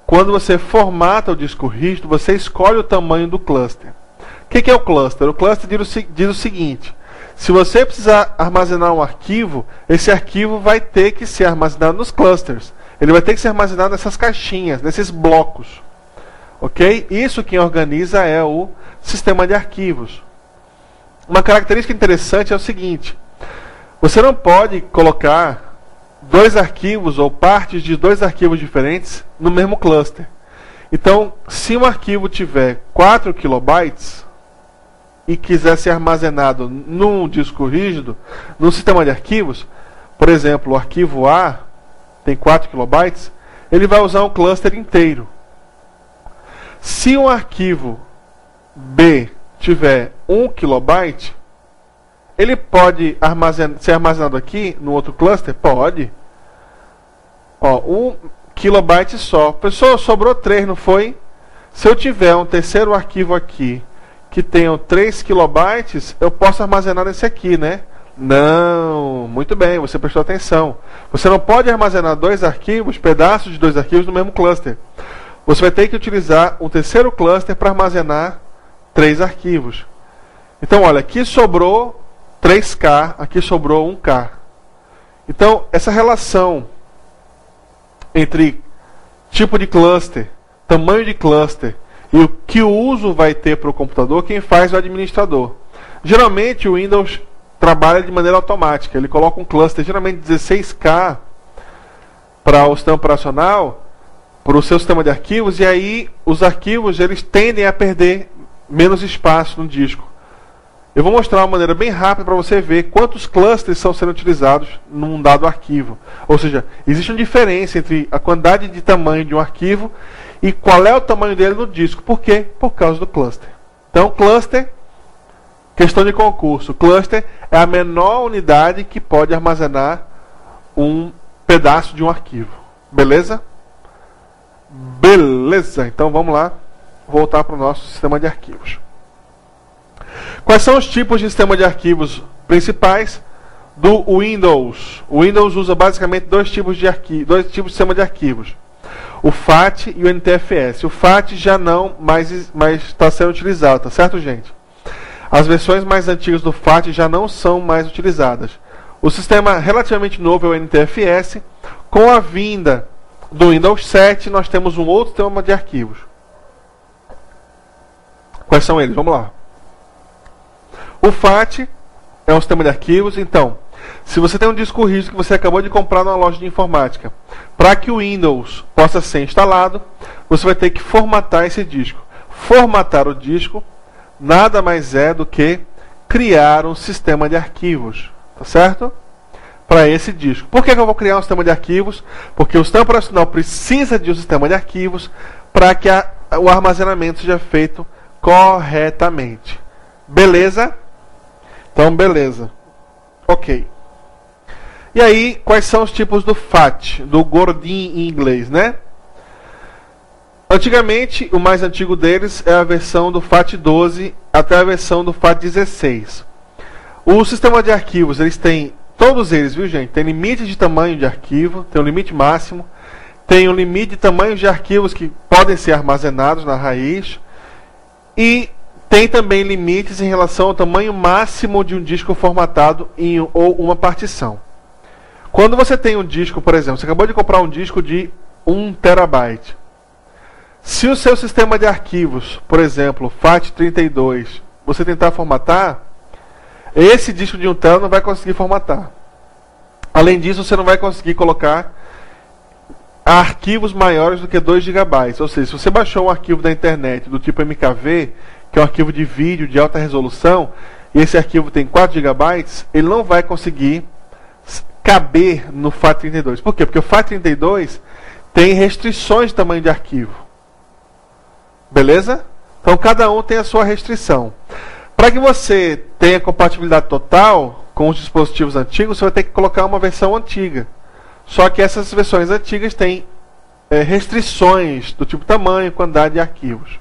quando você formata o disco rígido, você escolhe o tamanho do cluster. O que é o cluster? O cluster diz o seguinte: se você precisar armazenar um arquivo, esse arquivo vai ter que ser armazenado nos clusters. Ele vai ter que ser armazenado nessas caixinhas, nesses blocos. Ok? Isso quem organiza é o sistema de arquivos. Uma característica interessante é o seguinte: você não pode colocar dois arquivos ou partes de dois arquivos diferentes no mesmo cluster. Então, se um arquivo tiver 4 kilobytes e quiser ser armazenado num disco rígido, no sistema de arquivos, por exemplo, o arquivo A tem 4 kilobytes, ele vai usar um cluster inteiro. Se um arquivo B tiver 1 kilobyte, ele pode ser armazenado aqui no outro cluster? Pode. Ó, 1 kilobyte só. Pessoal, sobrou 3, não foi? Se eu tiver um terceiro arquivo aqui que tenha 3 kilobytes, eu posso armazenar esse aqui, né? Não, muito bem, você prestou atenção. Você não pode armazenar dois arquivos, pedaços de dois arquivos no mesmo cluster. Você vai ter que utilizar um terceiro cluster para armazenar 3 arquivos. Então, olha, aqui sobrou 3K, aqui sobrou 1K. Então, essa relação entre tipo de cluster, tamanho de cluster e o que o uso vai ter para o computador, quem faz é o administrador. Geralmente o Windows trabalha de maneira automática. Ele coloca um cluster, geralmente 16K, para o sistema operacional, para o seu sistema de arquivos, e aí os arquivos eles tendem a perder menos espaço no disco. Eu vou mostrar uma maneira bem rápida para você ver quantos clusters estão sendo utilizados num dado arquivo. Ou seja, existe uma diferença entre a quantidade de tamanho de um arquivo e qual é o tamanho dele no disco. Por quê? Por causa do cluster. Então, cluster, questão de concurso. Cluster é a menor unidade que pode armazenar um pedaço de um arquivo. Beleza? Beleza. Então, vamos lá. voltar para o nosso sistema de arquivos. Quais são os tipos de sistema de arquivos principais do Windows? O Windows usa basicamente dois tipos de sistema de arquivos. O FAT e o NTFS. O FAT já não mais está sendo utilizado, tá certo, gente? As versões mais antigas do FAT já não são mais utilizadas. O sistema relativamente novo é o NTFS. Com a vinda do Windows 7, nós temos um outro sistema de arquivos. Quais são eles? Vamos lá. O FAT é um sistema de arquivos. Então, se você tem um disco rígido que você acabou de comprar numa loja de informática, para que o Windows possa ser instalado, você vai ter que formatar esse disco. Formatar o disco nada mais é do que criar um sistema de arquivos, tá certo? Para esse disco. Por que eu vou criar um sistema de arquivos? Porque o sistema operacional precisa de um sistema de arquivos para que o armazenamento seja feito corretamente. Beleza? Então, beleza. Ok. E aí, quais são os tipos do FAT? Do gordinho em inglês, né? Antigamente, o mais antigo deles é a versão do FAT12 até a versão do FAT16. O sistema de arquivos, eles têm, todos eles, viu gente? Tem limite de tamanho de arquivo, tem um limite máximo, tem um limite de tamanho de arquivos que podem ser armazenados na raiz, e tem também limites em relação ao tamanho máximo de um disco formatado ou uma partição. Quando você tem um disco, por exemplo, você acabou de comprar um disco de 1 terabyte. Se o seu sistema de arquivos, por exemplo, FAT32, você tentar formatar, esse disco de 1 tera não vai conseguir formatar. Além disso, você não vai conseguir colocar arquivos maiores do que 2 GB. Ou seja, se você baixou um arquivo da internet do tipo MKV, que é um arquivo de vídeo de alta resolução, e esse arquivo tem 4 GB, ele não vai conseguir caber no FAT32. Por quê? Porque o FAT32 tem restrições de tamanho de arquivo. Beleza? Então cada um tem a sua restrição. Para que você tenha compatibilidade total com os dispositivos antigos, você vai ter que colocar uma versão antiga. Só que essas versões antigas têm restrições do tipo tamanho, quantidade de arquivos.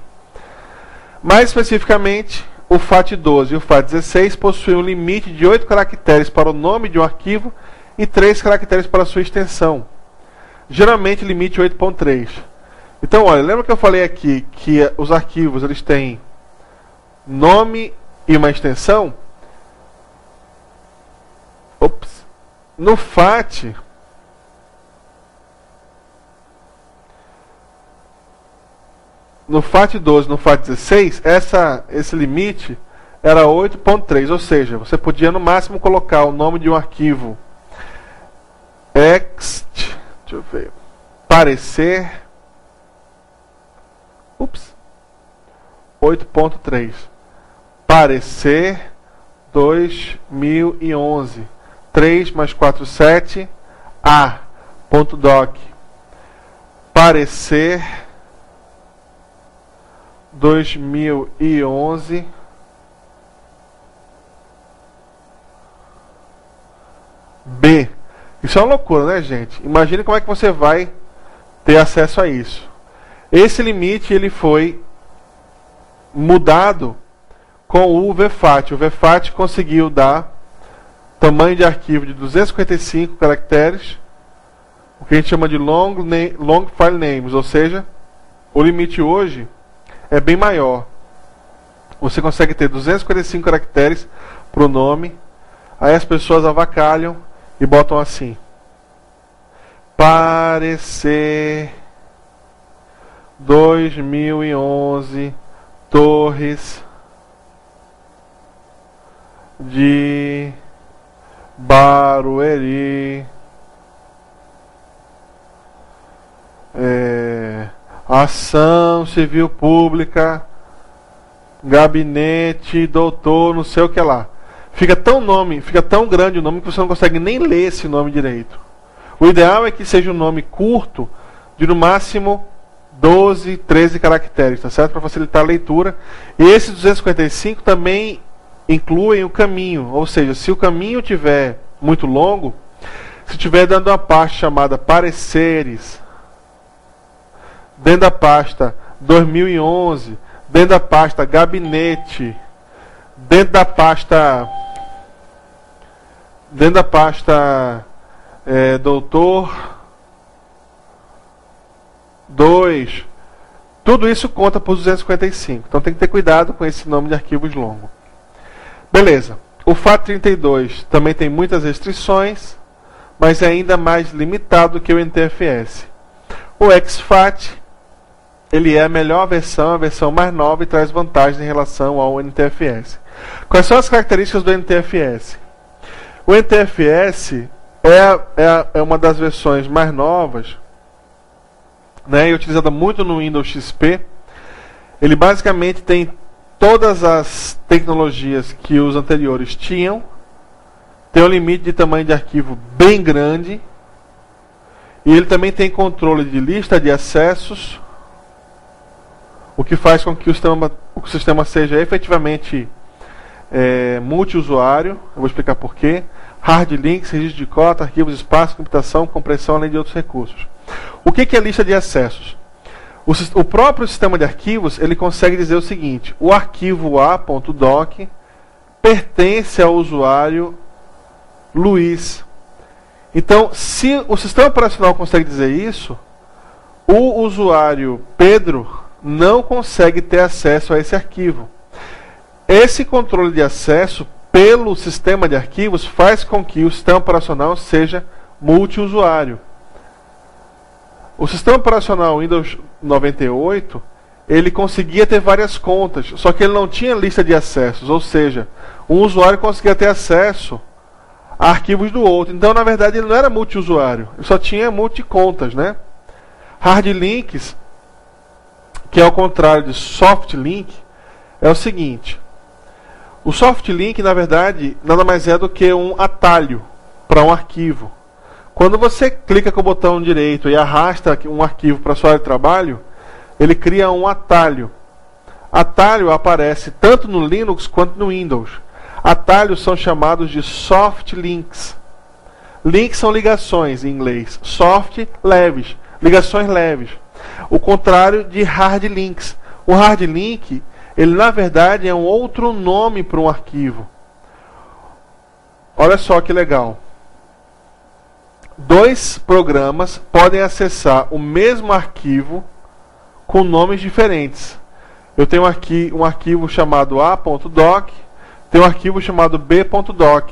Mais especificamente, o FAT12 e o FAT16 possuem um limite de 8 caracteres para o nome de um arquivo e 3 caracteres para a sua extensão. Geralmente limite 8.3. Então, olha, lembra que eu falei aqui que os arquivos eles têm nome e uma extensão? Ops. No FAT, no FAT12, no FAT16, esse limite era 8.3, ou seja, você podia no máximo colocar o nome de um arquivo deixa eu ver, parecer 8.3 parecer 2011 3 mais 4, 7 a.doc parecer 2011 B. Isso é uma loucura, né, gente? Imagine como é que você vai ter acesso a isso. Esse limite ele foi mudado com o VFAT. O VFAT conseguiu dar tamanho de arquivo de 255 caracteres, o que a gente chama de long file names, ou seja, o limite hoje é bem maior. Você consegue ter 255 caracteres para o nome, aí as pessoas avacalham e botam assim: parecer 2011 Torres de Barueri, ação civil pública, gabinete, doutor, não sei o que lá. Fica tão grande o nome que você não consegue nem ler esse nome direito. O ideal é que seja um nome curto, de no máximo 12, 13 caracteres, tá certo? Para facilitar a leitura. E esses 255 também incluem o caminho, ou seja, se o caminho tiver muito longo, se tiver dando uma pasta chamada pareceres, dentro da pasta 2011, dentro da pasta gabinete, dentro da pasta doutor 2, tudo isso conta por 255. Então tem que ter cuidado com esse nome de arquivos longo. Beleza. O FAT32 também tem muitas restrições, mas é ainda mais limitado que o NTFS. O exFAT, ele é a melhor versão, a versão mais nova e traz vantagens em relação ao NTFS. Quais são as características do NTFS? O NTFS é uma das versões mais novas, né, e utilizada muito no Windows XP. Ele basicamente tem todas as tecnologias que os anteriores tinham, tem um limite de tamanho de arquivo bem grande, e ele também tem controle de lista de acessos, o que faz com que o sistema seja efetivamente multiusuário. Eu vou explicar por quê. Hard links, registro de cota, arquivos, espaço, computação, compressão, além de outros recursos. O que é lista de acessos? O próprio sistema de arquivos, ele consegue dizer o seguinte: o arquivo a.doc pertence ao usuário Luiz. Então, se o sistema operacional consegue dizer isso, o usuário Pedro não consegue ter acesso a esse arquivo. Esse controle de acesso pelo sistema de arquivos faz com que o sistema operacional seja multiusuário. O sistema operacional Windows 98, ele conseguia ter várias contas, só que ele não tinha lista de acessos, ou seja, um usuário conseguia ter acesso a arquivos do outro. Então, na verdade, ele não era multiusuário, ele só tinha multicontas, né? Hard links, que é ao contrário de soft link, é o seguinte: o soft link, na verdade, nada mais é do que um atalho para um arquivo. Quando você clica com o botão direito e arrasta um arquivo para a sua área de trabalho, ele cria um atalho. Atalho aparece tanto no Linux quanto no Windows. Atalhos são chamados de soft links. Links são ligações em inglês. Soft, leves. Ligações leves. O contrário de hard links. O hard link, ele na verdade é um outro nome para um arquivo. Olha só que legal. Dois programas podem acessar o mesmo arquivo com nomes diferentes. Eu tenho aqui um arquivo chamado a.doc, tem um arquivo chamado b.doc.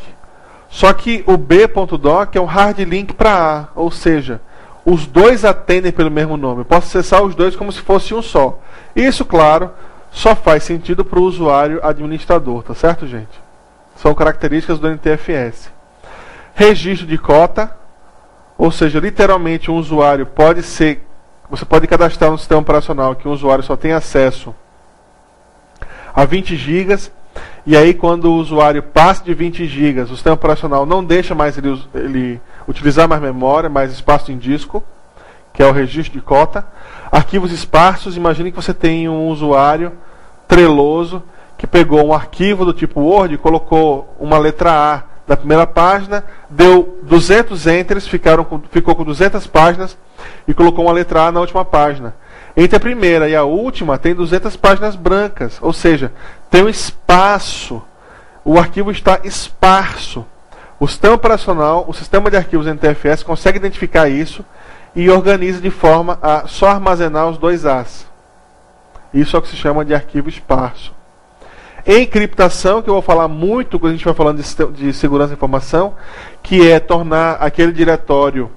Só que o b.doc é um hard link para A, ou seja, os dois atendem pelo mesmo nome. Eu posso acessar os dois como se fosse um só. Isso, claro, só faz sentido para o usuário administrador, tá certo, gente? São características do NTFS. Registro de cota. Ou seja, literalmente um usuário pode ser... Você pode cadastrar no sistema operacional que um usuário só tem acesso a 20 GB. E aí quando o usuário passa de 20 GB, o sistema operacional não deixa mais ele utilizar mais memória, mais espaço em disco, que é o registro de cota. Arquivos esparsos. Imagine que você tem um usuário treloso que pegou um arquivo do tipo Word e colocou uma letra A na primeira página, deu 200 enters, ficou com 200 páginas e colocou uma letra A na última página. Entre a primeira e a última tem 200 páginas brancas, ou seja, tem um espaço, o arquivo está esparso. O sistema operacional, o sistema de arquivos NTFS consegue identificar isso e organiza de forma a só armazenar os dois As. Isso é o que se chama de arquivo esparso. Encriptação, que eu vou falar muito quando a gente vai falando de segurança da informação, que é tornar aquele diretório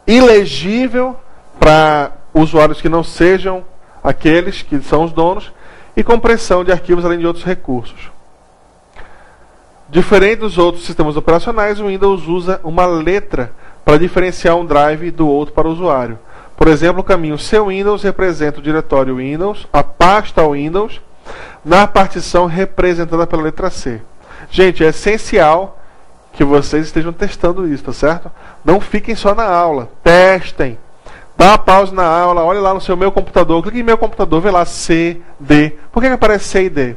ilegível para usuários que não sejam aqueles que são os donos, e compressão de arquivos além de outros recursos. Diferente dos outros sistemas operacionais, o Windows usa uma letra para diferenciar um drive do outro para o usuário. Por exemplo, o caminho seu Windows representa o diretório Windows, a pasta Windows, na partição representada pela letra C. Gente, é essencial que vocês estejam testando isso, tá certo? Não fiquem só na aula, testem. Dá uma pausa na aula, olhe lá no seu meu computador, clique em meu computador, vê lá C, D. Por que aparece C e D?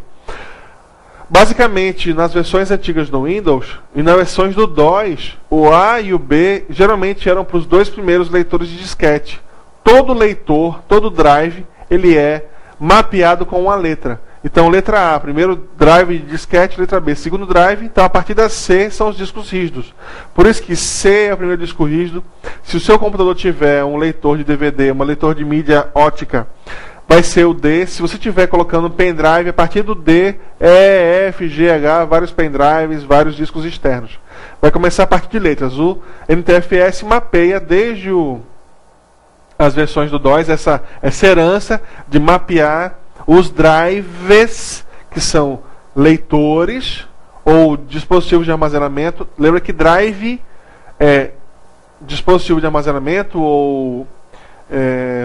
Basicamente, nas versões antigas do Windows e nas versões do DOS, o A e o B geralmente eram para os dois primeiros leitores de disquete. todo leitor, todo drive, ele é mapeado com uma letra. Então, letra A, primeiro drive de disquete, letra B, segundo drive. Então, a partir da C são os discos rígidos. Por isso que C é o primeiro disco rígido. Se o seu computador tiver um leitor de DVD, um leitor de mídia ótica, vai ser o D. Se você estiver colocando um pendrive, a partir do D, E, F, G, H, vários pendrives, vários discos externos. Vai começar a partir de letras. O NTFS mapeia desde as versões do DOS essa herança de mapear os drives, que são leitores ou dispositivos de armazenamento. Lembra que drive é dispositivo de armazenamento ou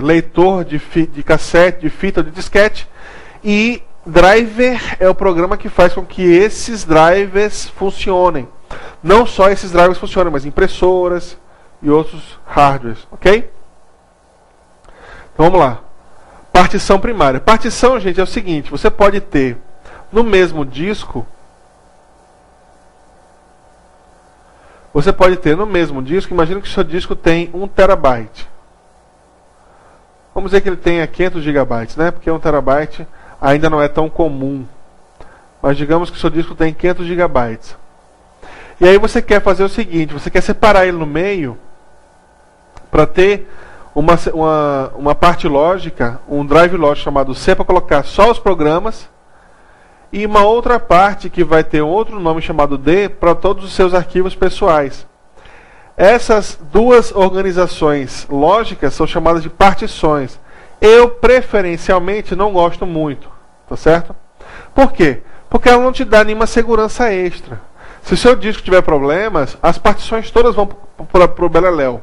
leitor de cassete, de fita, de disquete. E driver é o programa que faz com que esses drivers funcionem. Não só esses drivers funcionem, mas impressoras e outros hardwares, ok? Então vamos lá. Partição primária. Partição, gente, é o seguinte: você pode ter no mesmo disco. Imagina que o seu disco tem 1 terabyte. Vamos dizer que ele tenha 500 gigabytes, né? Porque 1 terabyte ainda não é tão comum. Mas digamos que o seu disco tem 500 gigabytes. E aí você quer fazer o seguinte: você quer separar ele no meio para ter uma parte lógica, um drive lógico chamado C, para colocar só os programas, e uma outra parte que vai ter um outro nome chamado D para todos os seus arquivos pessoais. Essas duas organizações lógicas são chamadas de partições. Eu preferencialmente não gosto muito, tá certo? Por quê? Porque ela não te dá nenhuma segurança extra. Se o seu disco tiver problemas, as partições todas vão para o beleléu.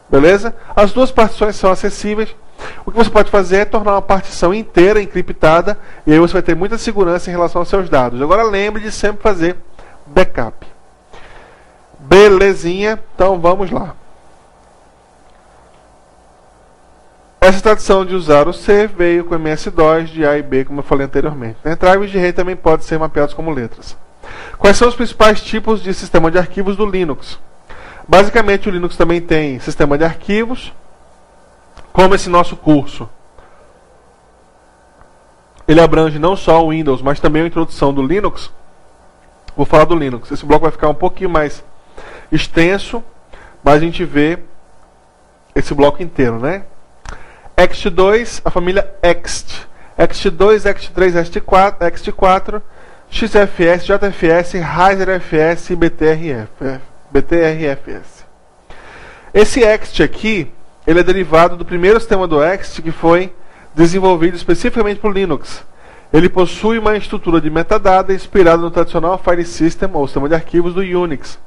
Beleza? As duas partições são acessíveis. O que você pode fazer é tornar uma partição inteira encriptada, e aí você vai ter muita segurança em relação aos seus dados. Agora lembre de sempre fazer backup. Belezinha? Então vamos lá. Essa tradição de usar o C veio com MS-DOS de A e B, como eu falei anteriormente. Drives de rede também podem ser mapeados como letras. Quais são os principais tipos de sistema de arquivos do Linux? Basicamente, o Linux também tem sistema de arquivos, como esse nosso curso. Ele abrange não só o Windows, mas também a introdução do Linux. Vou falar do Linux. Esse bloco vai ficar um pouquinho mais extenso, mas a gente vê esse bloco inteiro, né? ext2, a família ext. ext2, ext3, ext4, XFS, JFS, RiserFS e BTRFS. Esse ext aqui, ele é derivado do primeiro sistema do ext, que foi desenvolvido especificamente para o Linux. Ele possui uma estrutura de metadata inspirada no tradicional file system, ou sistema de arquivos do Unix.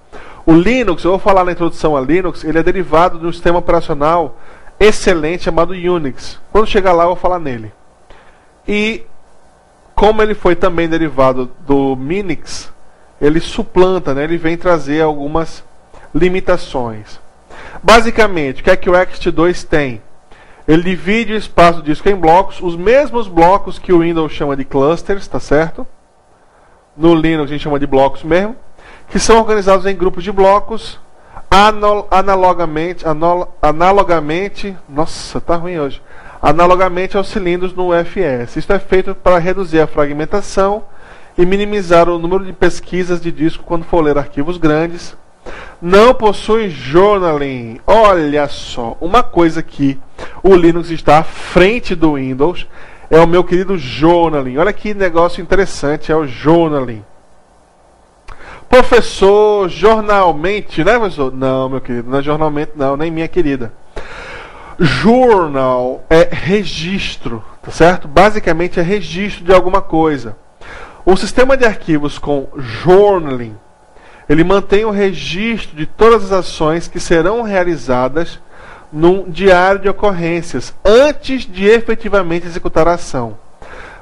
O Linux, eu vou falar na introdução a Linux, ele é derivado de um sistema operacional excelente chamado Unix. Quando chegar lá eu vou falar nele. E como ele foi também derivado do Minix, ele suplanta, né? Ele vem trazer algumas limitações. Basicamente, o que o ext2 tem? Ele divide o espaço do disco em blocos, os mesmos blocos que o Windows chama de clusters, tá certo? No Linux a gente chama de blocos mesmo, que são organizados em grupos de blocos analogamente, nossa, tá ruim hoje. Analogamente aos cilindros no UFS. Isso é feito para reduzir a fragmentação e minimizar o número de pesquisas de disco quando for ler arquivos grandes. Não possui journaling. Olha só, uma coisa que o Linux está à frente do Windows é o meu querido journaling. Olha que negócio interessante, é o journaling. Professor, jornalmente, né, professor? Não, meu querido, não é jornalmente, não, nem minha querida. Journal é registro, tá certo? Basicamente é registro de alguma coisa. O sistema de arquivos com journaling, ele mantém o registro de todas as ações que serão realizadas num diário de ocorrências antes de efetivamente executar a ação.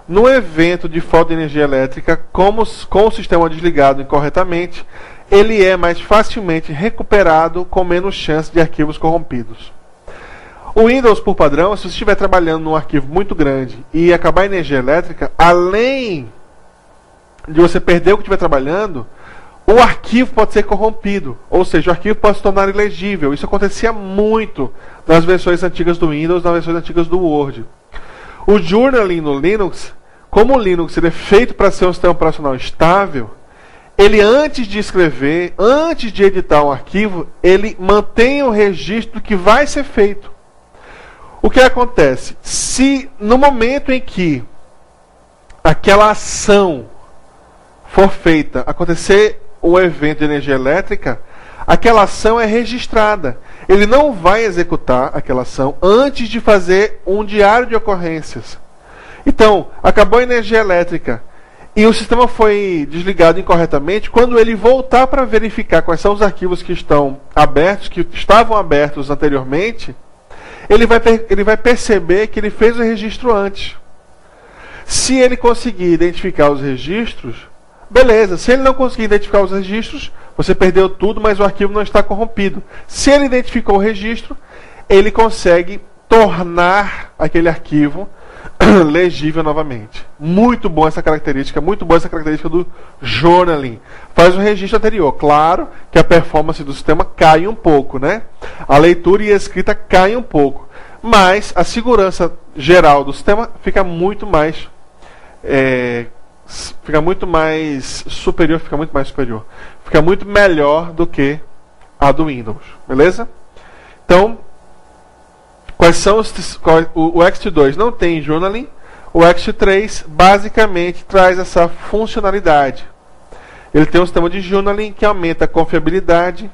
No evento de falta de energia elétrica, com o sistema desligado incorretamente, ele é mais facilmente recuperado com menos chance de arquivos corrompidos. O Windows, por padrão, se você estiver trabalhando num arquivo muito grande e acabar a energia elétrica, além de você perder o que estiver trabalhando, o arquivo pode ser corrompido, ou seja, o arquivo pode se tornar ilegível. Isso acontecia muito nas versões antigas do Windows, nas versões antigas do Word. O journaling no Linux, como o Linux ele é feito para ser um sistema operacional estável, ele antes de escrever, antes de editar um arquivo, ele mantém o registro do que vai ser feito. O que acontece? Se no momento em que aquela ação for feita, acontecer um evento de energia elétrica, aquela ação é registrada. Ele não vai executar aquela ação antes de fazer um diário de ocorrências. Então, acabou a energia elétrica e o sistema foi desligado incorretamente. Quando ele voltar para verificar quais são os arquivos que estão abertos, que estavam abertos anteriormente, ele vai perceber que ele fez o registro antes. Se ele conseguir identificar os registros, beleza. Se ele não conseguir identificar os registros, você perdeu tudo, mas o arquivo não está corrompido. Se ele identificou o registro, ele consegue tornar aquele arquivo legível novamente. Muito boa essa característica do journaling. Faz o registro anterior. Claro que a performance do sistema cai um pouco, né? A leitura e a escrita caem um pouco. Mas a segurança geral do sistema fica muito mais superior. Fica muito melhor do que a do Windows. Beleza? Então, quais são o Ext2 não tem journaling. O Ext3 basicamente traz essa funcionalidade. Ele tem um sistema de journaling que aumenta a confiabilidade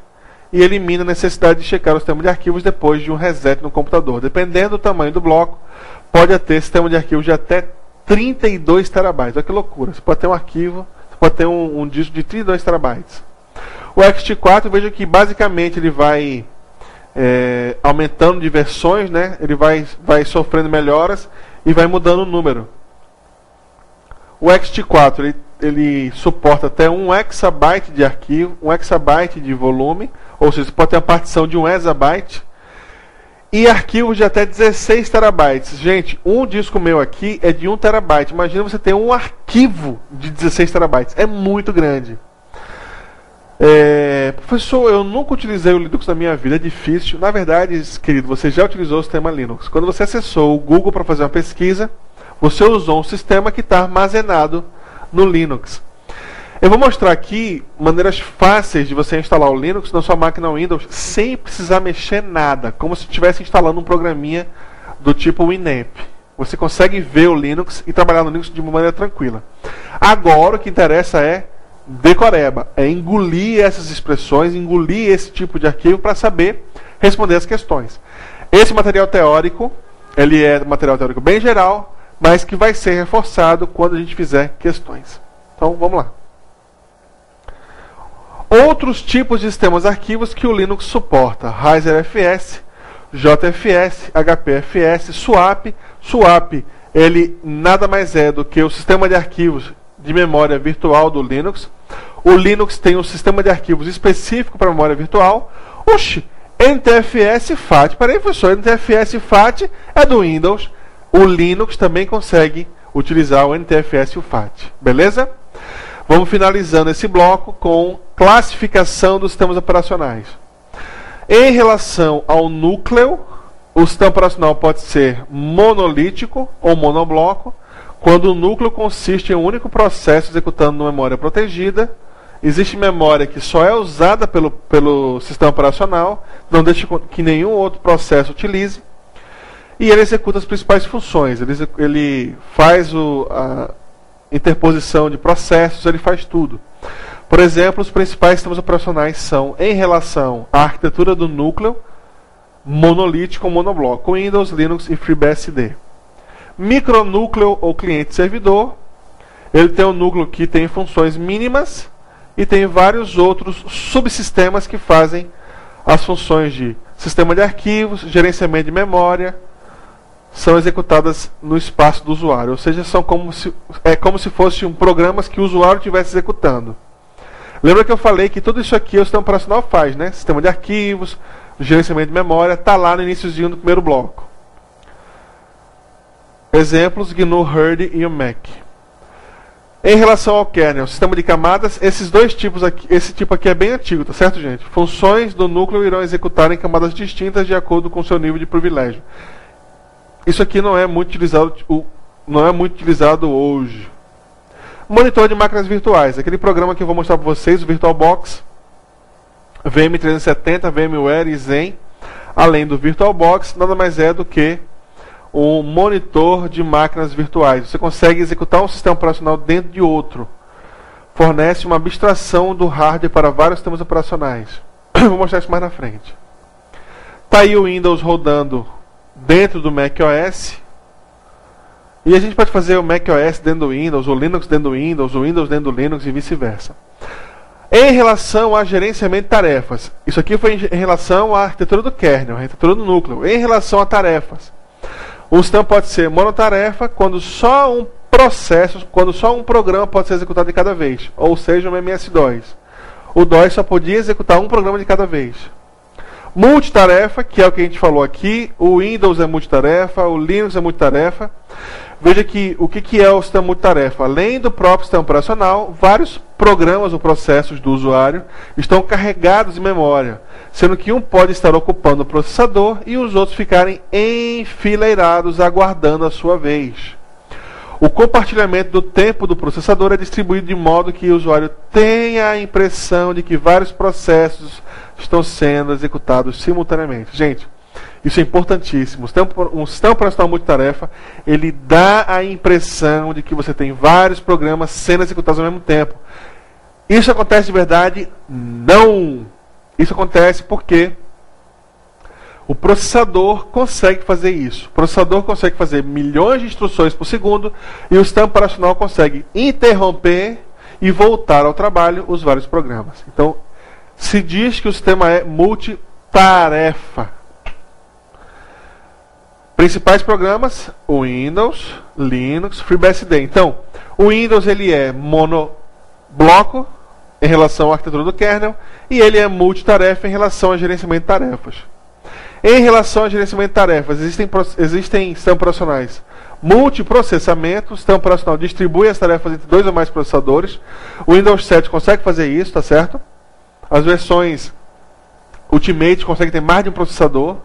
e elimina a necessidade de checar o sistema de arquivos depois de um reset no computador. Dependendo do tamanho do bloco, pode ter sistema de arquivos de até 32 terabytes. Olha que loucura. Você pode ter um arquivo, você pode ter um disco de 32 terabytes. O Ext4, veja que basicamente ele vai aumentando de versões, né? Ele vai sofrendo melhoras e vai mudando o número. O Ext4 ele suporta até 1 exabyte de arquivo, 1 exabyte de volume, ou seja, você pode ter uma partição de 1 exabyte e arquivos de até 16 terabytes. Gente, um disco meu aqui é de 1 terabyte. Imagina você ter um arquivo de 16 terabytes. É muito grande. Professor, eu nunca utilizei o Linux na minha vida, é difícil. Na verdade, querido, você já utilizou o sistema Linux. Quando você acessou o Google para fazer uma pesquisa, você usou um sistema que está armazenado no Linux. Eu vou mostrar aqui maneiras fáceis de você instalar o Linux na sua máquina Windows sem precisar mexer nada, como se estivesse instalando um programinha do tipo Winamp. Você consegue ver o Linux e trabalhar no Linux de uma maneira tranquila. Agora o que interessa é decoreba, é engolir essas expressões, engolir esse tipo de arquivo para saber responder as questões. Esse material teórico, ele é um material teórico bem geral, mas que vai ser reforçado quando a gente fizer questões. Então, vamos lá. Outros tipos de sistemas arquivos que o Linux suporta: ReiserFS, JFS, HPFS, SWAP. SWAP, ele nada mais é do que o sistema de arquivos de memória virtual do Linux. O Linux tem um sistema de arquivos específico para memória virtual. Oxi, NTFS FAT. Peraí, professor, NTFS FAT é do Windows. O Linux também consegue utilizar o NTFS e o FAT. Beleza? Vamos finalizando esse bloco com classificação dos sistemas operacionais. Em relação ao núcleo, o sistema operacional pode ser monolítico ou monobloco, quando o núcleo consiste em um único processo executando uma memória protegida. Existe memória que só é usada pelo sistema operacional, não deixa que nenhum outro processo utilize, e ele executa as principais funções. Ele faz a interposição de processos, ele faz tudo. Por exemplo, os principais sistemas operacionais são, em relação à arquitetura do núcleo, monolítico ou monobloco: Windows, Linux e FreeBSD. Micronúcleo ou cliente-servidor, ele tem um núcleo que tem funções mínimas e tem vários outros subsistemas que fazem as funções de sistema de arquivos, gerenciamento de memória, são executadas no espaço do usuário, ou seja, são como se fossem programas que o usuário estivesse executando. Lembra que eu falei que tudo isso aqui o sistema operacional faz, né? Sistema de arquivos, gerenciamento de memória, está lá no iniciozinho do primeiro bloco. Exemplos: GNU, Hurdy e o Mac. Em relação ao kernel, sistema de camadas, esses dois tipos aqui, esse tipo aqui é bem antigo, tá certo, gente? Funções do núcleo irão executar em camadas distintas de acordo com o seu nível de privilégio. Isso aqui não é muito utilizado hoje. Monitor de máquinas virtuais, aquele programa que eu vou mostrar para vocês, o VirtualBox, VM370, VMware e Zen, além do VirtualBox, nada mais é do que um monitor de máquinas virtuais. Você consegue executar um sistema operacional dentro de outro. Fornece uma abstração do hardware para vários sistemas operacionais. Vou mostrar isso mais na frente. Está aí o Windows rodando dentro do macOS. E a gente pode fazer o macOS dentro do Windows, o Linux dentro do Windows, o Windows dentro do Linux e vice-versa. Em relação a gerenciamento de tarefas, isso aqui foi em relação à arquitetura do kernel, a arquitetura do núcleo. Em relação a tarefas, o sistema pode ser monotarefa quando só um processo, quando só um programa pode ser executado de cada vez, ou seja, um MS-DOS. O DOS só podia executar um programa de cada vez. Multitarefa, que é o que a gente falou aqui, o Windows é multitarefa, o Linux é multitarefa. Veja que o que é o sistema multitarefa? Além do próprio sistema operacional, vários programas ou processos do usuário estão carregados em memória, sendo que um pode estar ocupando o processador e os outros ficarem enfileirados aguardando a sua vez. O compartilhamento do tempo do processador é distribuído de modo que o usuário tenha a impressão de que vários processos estão sendo executados simultaneamente. Gente, isso é importantíssimo. Um sistema operacional multitarefa, ele dá a impressão de que você tem vários programas sendo executados ao mesmo tempo. Isso acontece de verdade? Não! Isso acontece porque o processador consegue fazer isso. O processador consegue fazer milhões de instruções por segundo e o sistema operacional consegue interromper e voltar ao trabalho os vários programas. Então, se diz que o sistema é multitarefa. Principais programas, o Windows, Linux, FreeBSD. Então, o Windows ele é monobloco em relação à arquitetura do kernel e ele é multitarefa em relação ao gerenciamento de tarefas. Em relação ao gerenciamento de tarefas, existem sistemas operacionais multiprocessamento. O sistema operacional distribui as tarefas entre 2 ou mais processadores. O Windows 7 consegue fazer isso, tá certo? As versões Ultimate conseguem ter mais de um processador.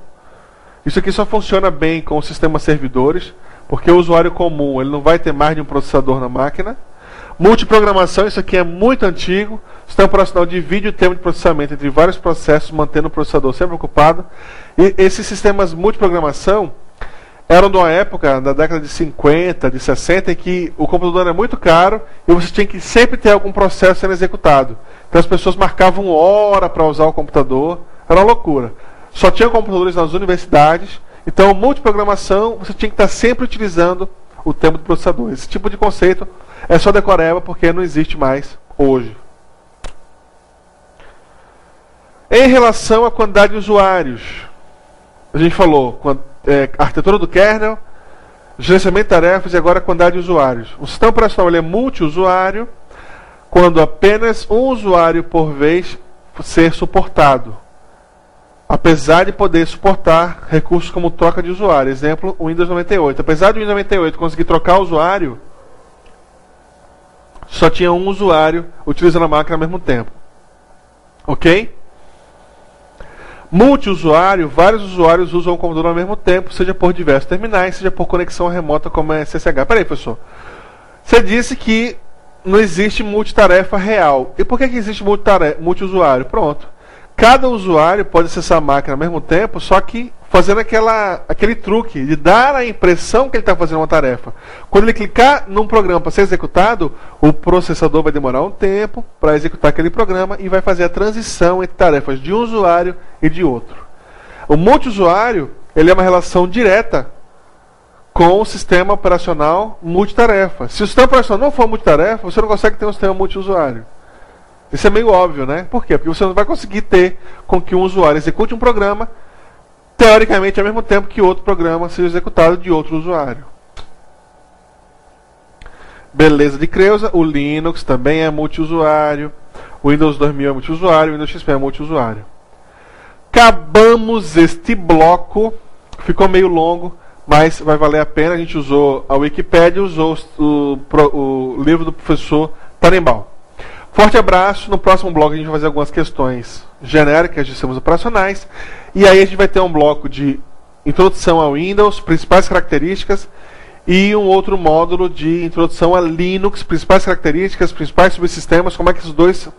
Isso aqui só funciona bem com os sistemas servidores, porque o usuário comum ele não vai ter mais de um processador na máquina. Multiprogramação, isso aqui é muito antigo. O sistema operacional divide o tempo de processamento entre vários processos, mantendo o processador sempre ocupado. E esses sistemas multiprogramação eram de uma época, da década de 50, de 60, em que o computador era muito caro e você tinha que sempre ter algum processo sendo executado. Então as pessoas marcavam hora para usar o computador. Era uma loucura. Só tinha computadores nas universidades. Então, multiprogramação, você tinha que estar sempre utilizando o tempo do processador. Esse tipo de conceito é só decoreba porque não existe mais hoje. Em relação à quantidade de usuários, a gente falou arquitetura do kernel, gerenciamento de tarefas e agora a quantidade de usuários. O sistema operacional ele é multiusuário quando apenas um usuário por vez ser suportado, apesar de poder suportar recursos como troca de usuário. Exemplo, o Windows 98. Apesar do Windows 98 conseguir trocar o usuário, só tinha um usuário utilizando a máquina ao mesmo tempo. Ok? Multiusuário, vários usuários usam o computador ao mesmo tempo, seja por diversos terminais, seja por conexão remota como é SSH. Peraí, professor. Você disse que não existe multitarefa real. E por que existe multiusuário? Pronto. Cada usuário pode acessar a máquina ao mesmo tempo, só que fazendo aquele truque de dar a impressão que ele está fazendo uma tarefa. Quando ele clicar num programa para ser executado, o processador vai demorar um tempo para executar aquele programa e vai fazer a transição entre tarefas de um usuário e de outro. O multiusuário ele é uma relação direta com o sistema operacional multitarefa. Se o sistema operacional não for multitarefa, você não consegue ter um sistema multiusuário. Isso é meio óbvio, né? Por quê? Porque você não vai conseguir ter com que um usuário execute um programa, teoricamente, ao mesmo tempo que outro programa seja executado de outro usuário. Beleza de Creuza, o Linux também é multiusuário, o Windows 2000 é multiusuário, o Windows XP é multiusuário. Acabamos este bloco, ficou meio longo, mas vai valer a pena. A gente usou a Wikipédia, usou o livro do professor Tannenbaum. Forte abraço. No próximo bloco a gente vai fazer algumas questões genéricas de sistemas operacionais. E aí a gente vai ter um bloco de introdução ao Windows, principais características, e um outro módulo de introdução a Linux, principais características, principais subsistemas, como é que esses dois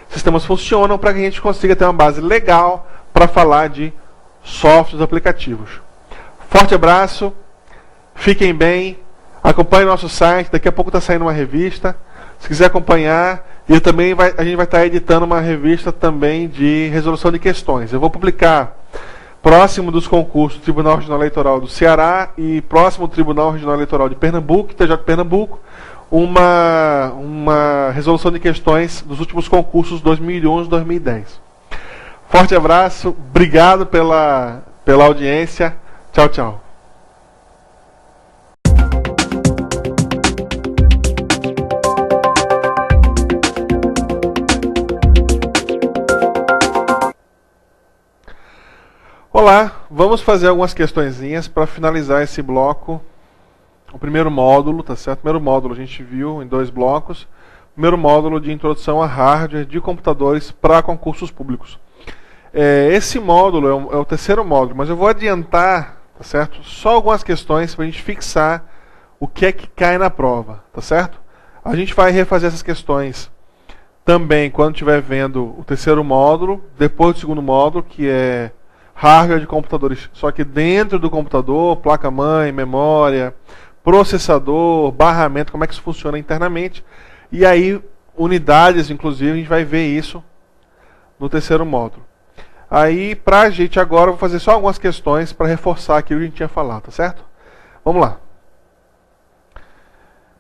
sistemas funcionam, para que a gente consiga ter uma base legal para falar de softwares aplicativos. Forte abraço, fiquem bem, acompanhem nosso site, daqui a pouco está saindo uma revista, se quiser acompanhar, e também a gente vai estar editando uma revista também de resolução de questões. Eu vou publicar próximo dos concursos do Tribunal Regional Eleitoral do Ceará e próximo do Tribunal Regional Eleitoral de Pernambuco, TJ de Pernambuco, uma resolução de questões dos últimos concursos 2011 e 2010. Forte abraço, obrigado pela audiência. Tchau, tchau. Olá, vamos fazer algumas questõezinhas para finalizar esse bloco. O primeiro módulo, tá certo? O primeiro módulo a gente viu em 2 blocos. Primeiro módulo de introdução a hardware de computadores para concursos públicos. Esse módulo é o terceiro módulo, mas eu vou adiantar, tá certo? Só algumas questões para a gente fixar o que é que cai na prova, tá certo? A gente vai refazer essas questões também quando estiver vendo o terceiro módulo, depois do segundo módulo, que é hardware de computadores, só que dentro do computador, placa-mãe, memória, processador, barramento, como é que isso funciona internamente. E aí, unidades, inclusive, a gente vai ver isso no terceiro módulo. Aí, pra gente agora, eu vou fazer só algumas questões para reforçar aquilo que a gente tinha falado, tá certo? Vamos lá.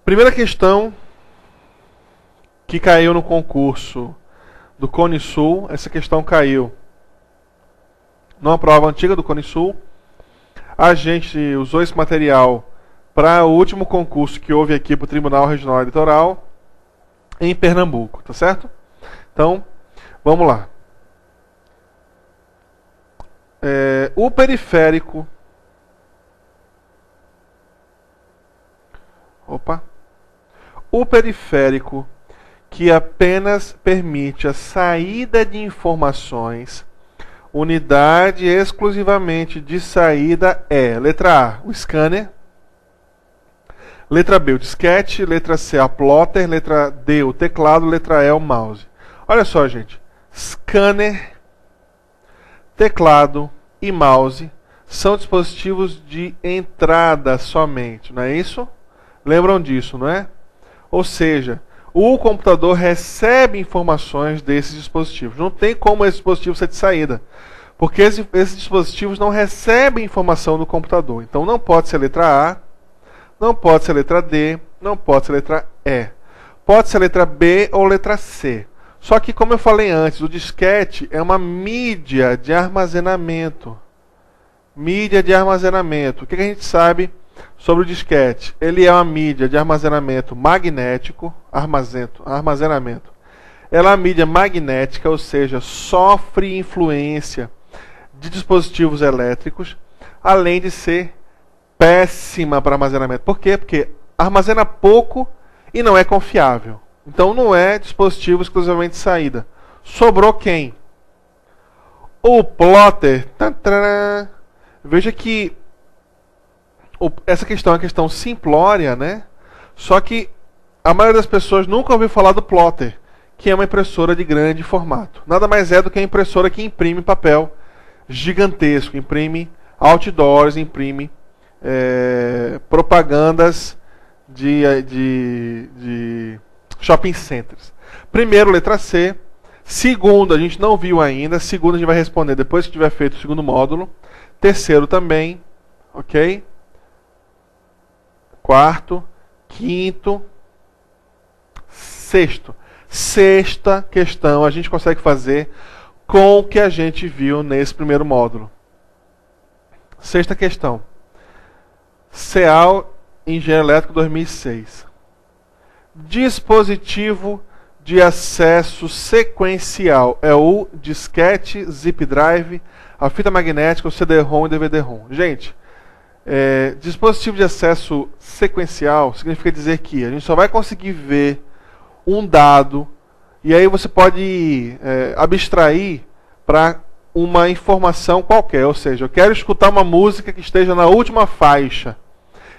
Primeira questão que caiu no concurso do Cone Sul, essa questão caiu numa prova antiga do Cone Sul. A gente usou esse material para o último concurso que houve aqui para o Tribunal Regional Eleitoral em Pernambuco, tá certo? Então, vamos lá. O periférico... O periférico que apenas permite a saída de informações, unidade exclusivamente de saída é: letra A, o scanner, letra B, o disquete, letra C, a plotter, letra D, o teclado, letra E, o mouse. Olha só, gente, scanner, teclado e mouse são dispositivos de entrada somente, não é isso? Lembram disso, não é? Ou seja, o computador recebe informações desses dispositivos. Não tem como esse dispositivo ser de saída, porque esses dispositivos não recebem informação do computador. Então não pode ser letra A, não pode ser letra D, não pode ser letra E. Pode ser letra B ou letra C. Só que, como eu falei antes, o disquete é uma mídia de armazenamento. Mídia de armazenamento. O que a gente sabe sobre o disquete? Ele é uma mídia de armazenamento magnético, armazenamento. Ela é uma mídia magnética, ou seja, sofre influência de dispositivos elétricos, além de ser péssima para armazenamento. Por quê? Porque armazena pouco e não é confiável. Então não é dispositivo exclusivamente de saída. Sobrou quem? O plotter. Tantana. Veja que essa questão é uma questão simplória, né? Só que a maioria das pessoas nunca ouviu falar do plotter, que é uma impressora de grande formato. Nada mais é do que a impressora que imprime papel gigantesco, imprime outdoors, imprime propagandas de shopping centers. Primeiro, letra C. Segundo, a gente não viu ainda. Segundo, a gente vai responder depois que tiver feito o segundo módulo. Terceiro também, ok? Quarto, quinto, sexto. Sexta questão a gente consegue fazer com o que a gente viu nesse primeiro módulo. Sexta questão. CEAL Engenheiro Elétrico 2006. Dispositivo de acesso sequencial é o disquete, zip drive, a fita magnética, o CD-ROM e DVD-ROM. Gente, Dispositivo de acesso sequencial significa dizer que a gente só vai conseguir ver um dado e aí você pode abstrair para uma informação qualquer. Ou seja, eu quero escutar uma música que esteja na última faixa.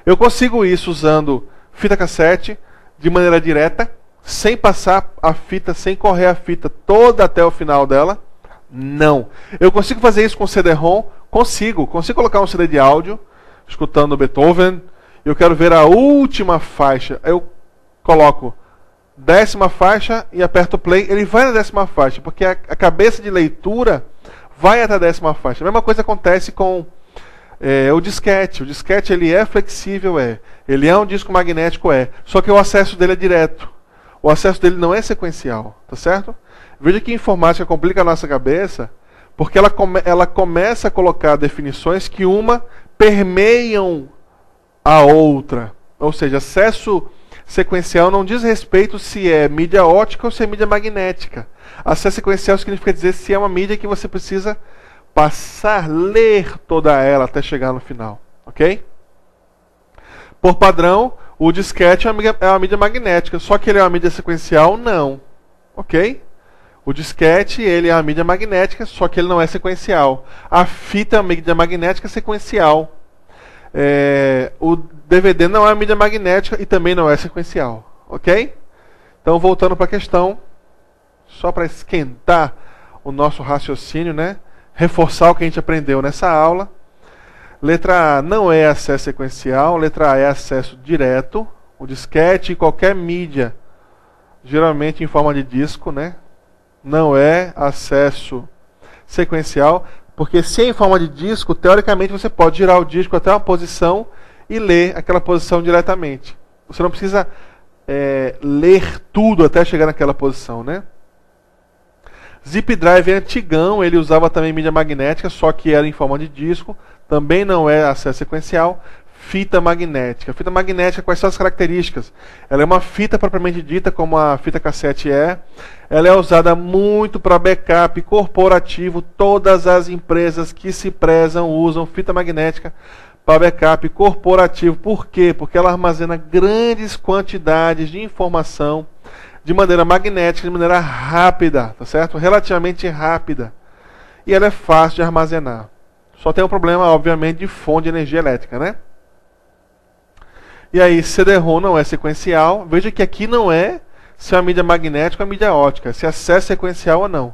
Eu consigo isso usando fita cassete de maneira direta, sem passar a fita, sem correr a fita toda até o final dela? Não. Eu consigo fazer isso com CD-ROM? Consigo colocar um CD de áudio escutando Beethoven, eu quero ver a última faixa, eu coloco 10ª faixa e aperto play, ele vai na 10ª faixa, porque a cabeça de leitura vai até a 10ª faixa. A mesma coisa acontece com o disquete. O disquete ele é flexível, ele é um disco magnético, só que o acesso dele é direto. O acesso dele não é sequencial, tá certo? Veja que a informática complica a nossa cabeça, porque ela começa a colocar definições que uma permeiam a outra. Ou seja, acesso sequencial não diz respeito se é mídia ótica ou se é mídia magnética. Acesso sequencial significa dizer se é uma mídia que você precisa passar, ler toda ela até chegar no final. Ok? Por padrão, o disquete é uma mídia magnética, só que ele é uma mídia sequencial? Não. Ok? O disquete ele é uma mídia magnética, só que ele não é sequencial. A fita é uma mídia magnética sequencial. O DVD não é uma mídia magnética e também não é sequencial. Ok? Então, voltando para a questão, só para esquentar o nosso raciocínio, né? Reforçar o que a gente aprendeu nessa aula. Letra A não é acesso sequencial, letra A é acesso direto. O disquete e qualquer mídia, geralmente em forma de disco, né? Não é acesso sequencial, porque se é em forma de disco, teoricamente você pode girar o disco até uma posição e ler aquela posição diretamente. Você não precisa ler tudo até chegar naquela posição, né? Zip Drive é antigão, ele usava também mídia magnética, só que era em forma de disco, também não é acesso sequencial. Fita magnética. Fita magnética, quais são as características? Ela é uma fita propriamente dita, como a fita cassete é. Ela é usada muito para backup corporativo. Todas as empresas que se prezam usam fita magnética para backup corporativo. Por quê? Porque ela armazena grandes quantidades de informação de maneira magnética, de maneira rápida, tá certo? Relativamente rápida. E ela é fácil de armazenar. Só tem um problema, obviamente, de fonte de energia elétrica, né? E aí, CD-ROM não é sequencial. Veja que aqui não é se é uma mídia magnética ou mídia ótica, se é acesso sequencial ou não.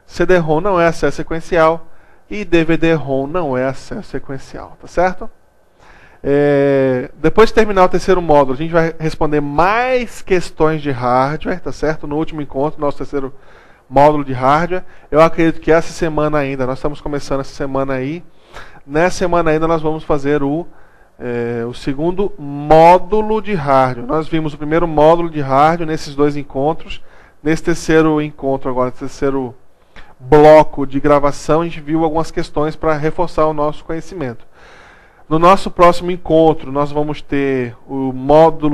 CD-ROM não é acesso sequencial e DVD-ROM não é acesso sequencial, tá certo? Depois de terminar o terceiro módulo, a gente vai responder mais questões de hardware, tá certo? No último encontro, nosso terceiro módulo de hardware. Eu acredito que essa semana ainda, nós estamos começando essa semana aí. Nessa semana ainda nós vamos fazer o segundo módulo de hardware. Nós vimos o primeiro módulo de hardware nesses dois encontros. Nesse terceiro encontro agora, nesse terceiro bloco de gravação, a gente viu algumas questões para reforçar o nosso conhecimento. No nosso próximo encontro, nós vamos ter o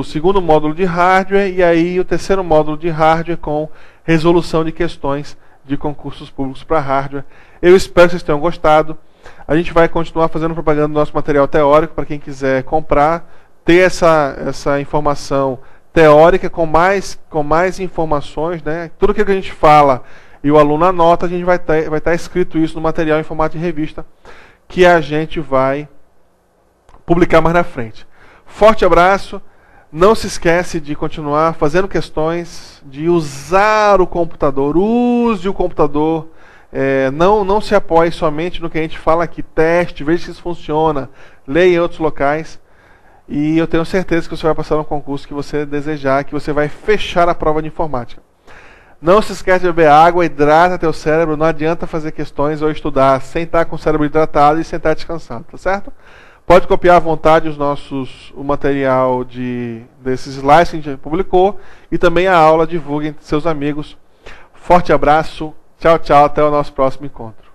segundo módulo de hardware e aí o terceiro módulo de hardware com resolução de questões de concursos públicos para hardware. Eu espero que vocês tenham gostado. A gente vai continuar fazendo propaganda do nosso material teórico para quem quiser comprar, ter essa informação teórica com mais informações, né? Tudo aquilo que a gente fala e o aluno anota, a gente vai estar escrito isso no material em formato de revista que a gente vai publicar mais na frente. Forte abraço. Não se esquece de continuar fazendo questões, de usar o computador. Use o computador. Não se apoie somente no que a gente fala aqui. Teste, veja se isso funciona. Leia em outros locais. E eu tenho certeza que você vai passar no concurso que você desejar, que você vai fechar a prova de informática. Não se esquece de beber água, hidrata teu cérebro. Não adianta fazer questões ou estudar sem estar com o cérebro hidratado e sem estar descansado, tá certo? Pode copiar à vontade o material desses slides que a gente publicou e também a aula, divulguem entre seus amigos. Forte abraço, tchau, tchau, até o nosso próximo encontro.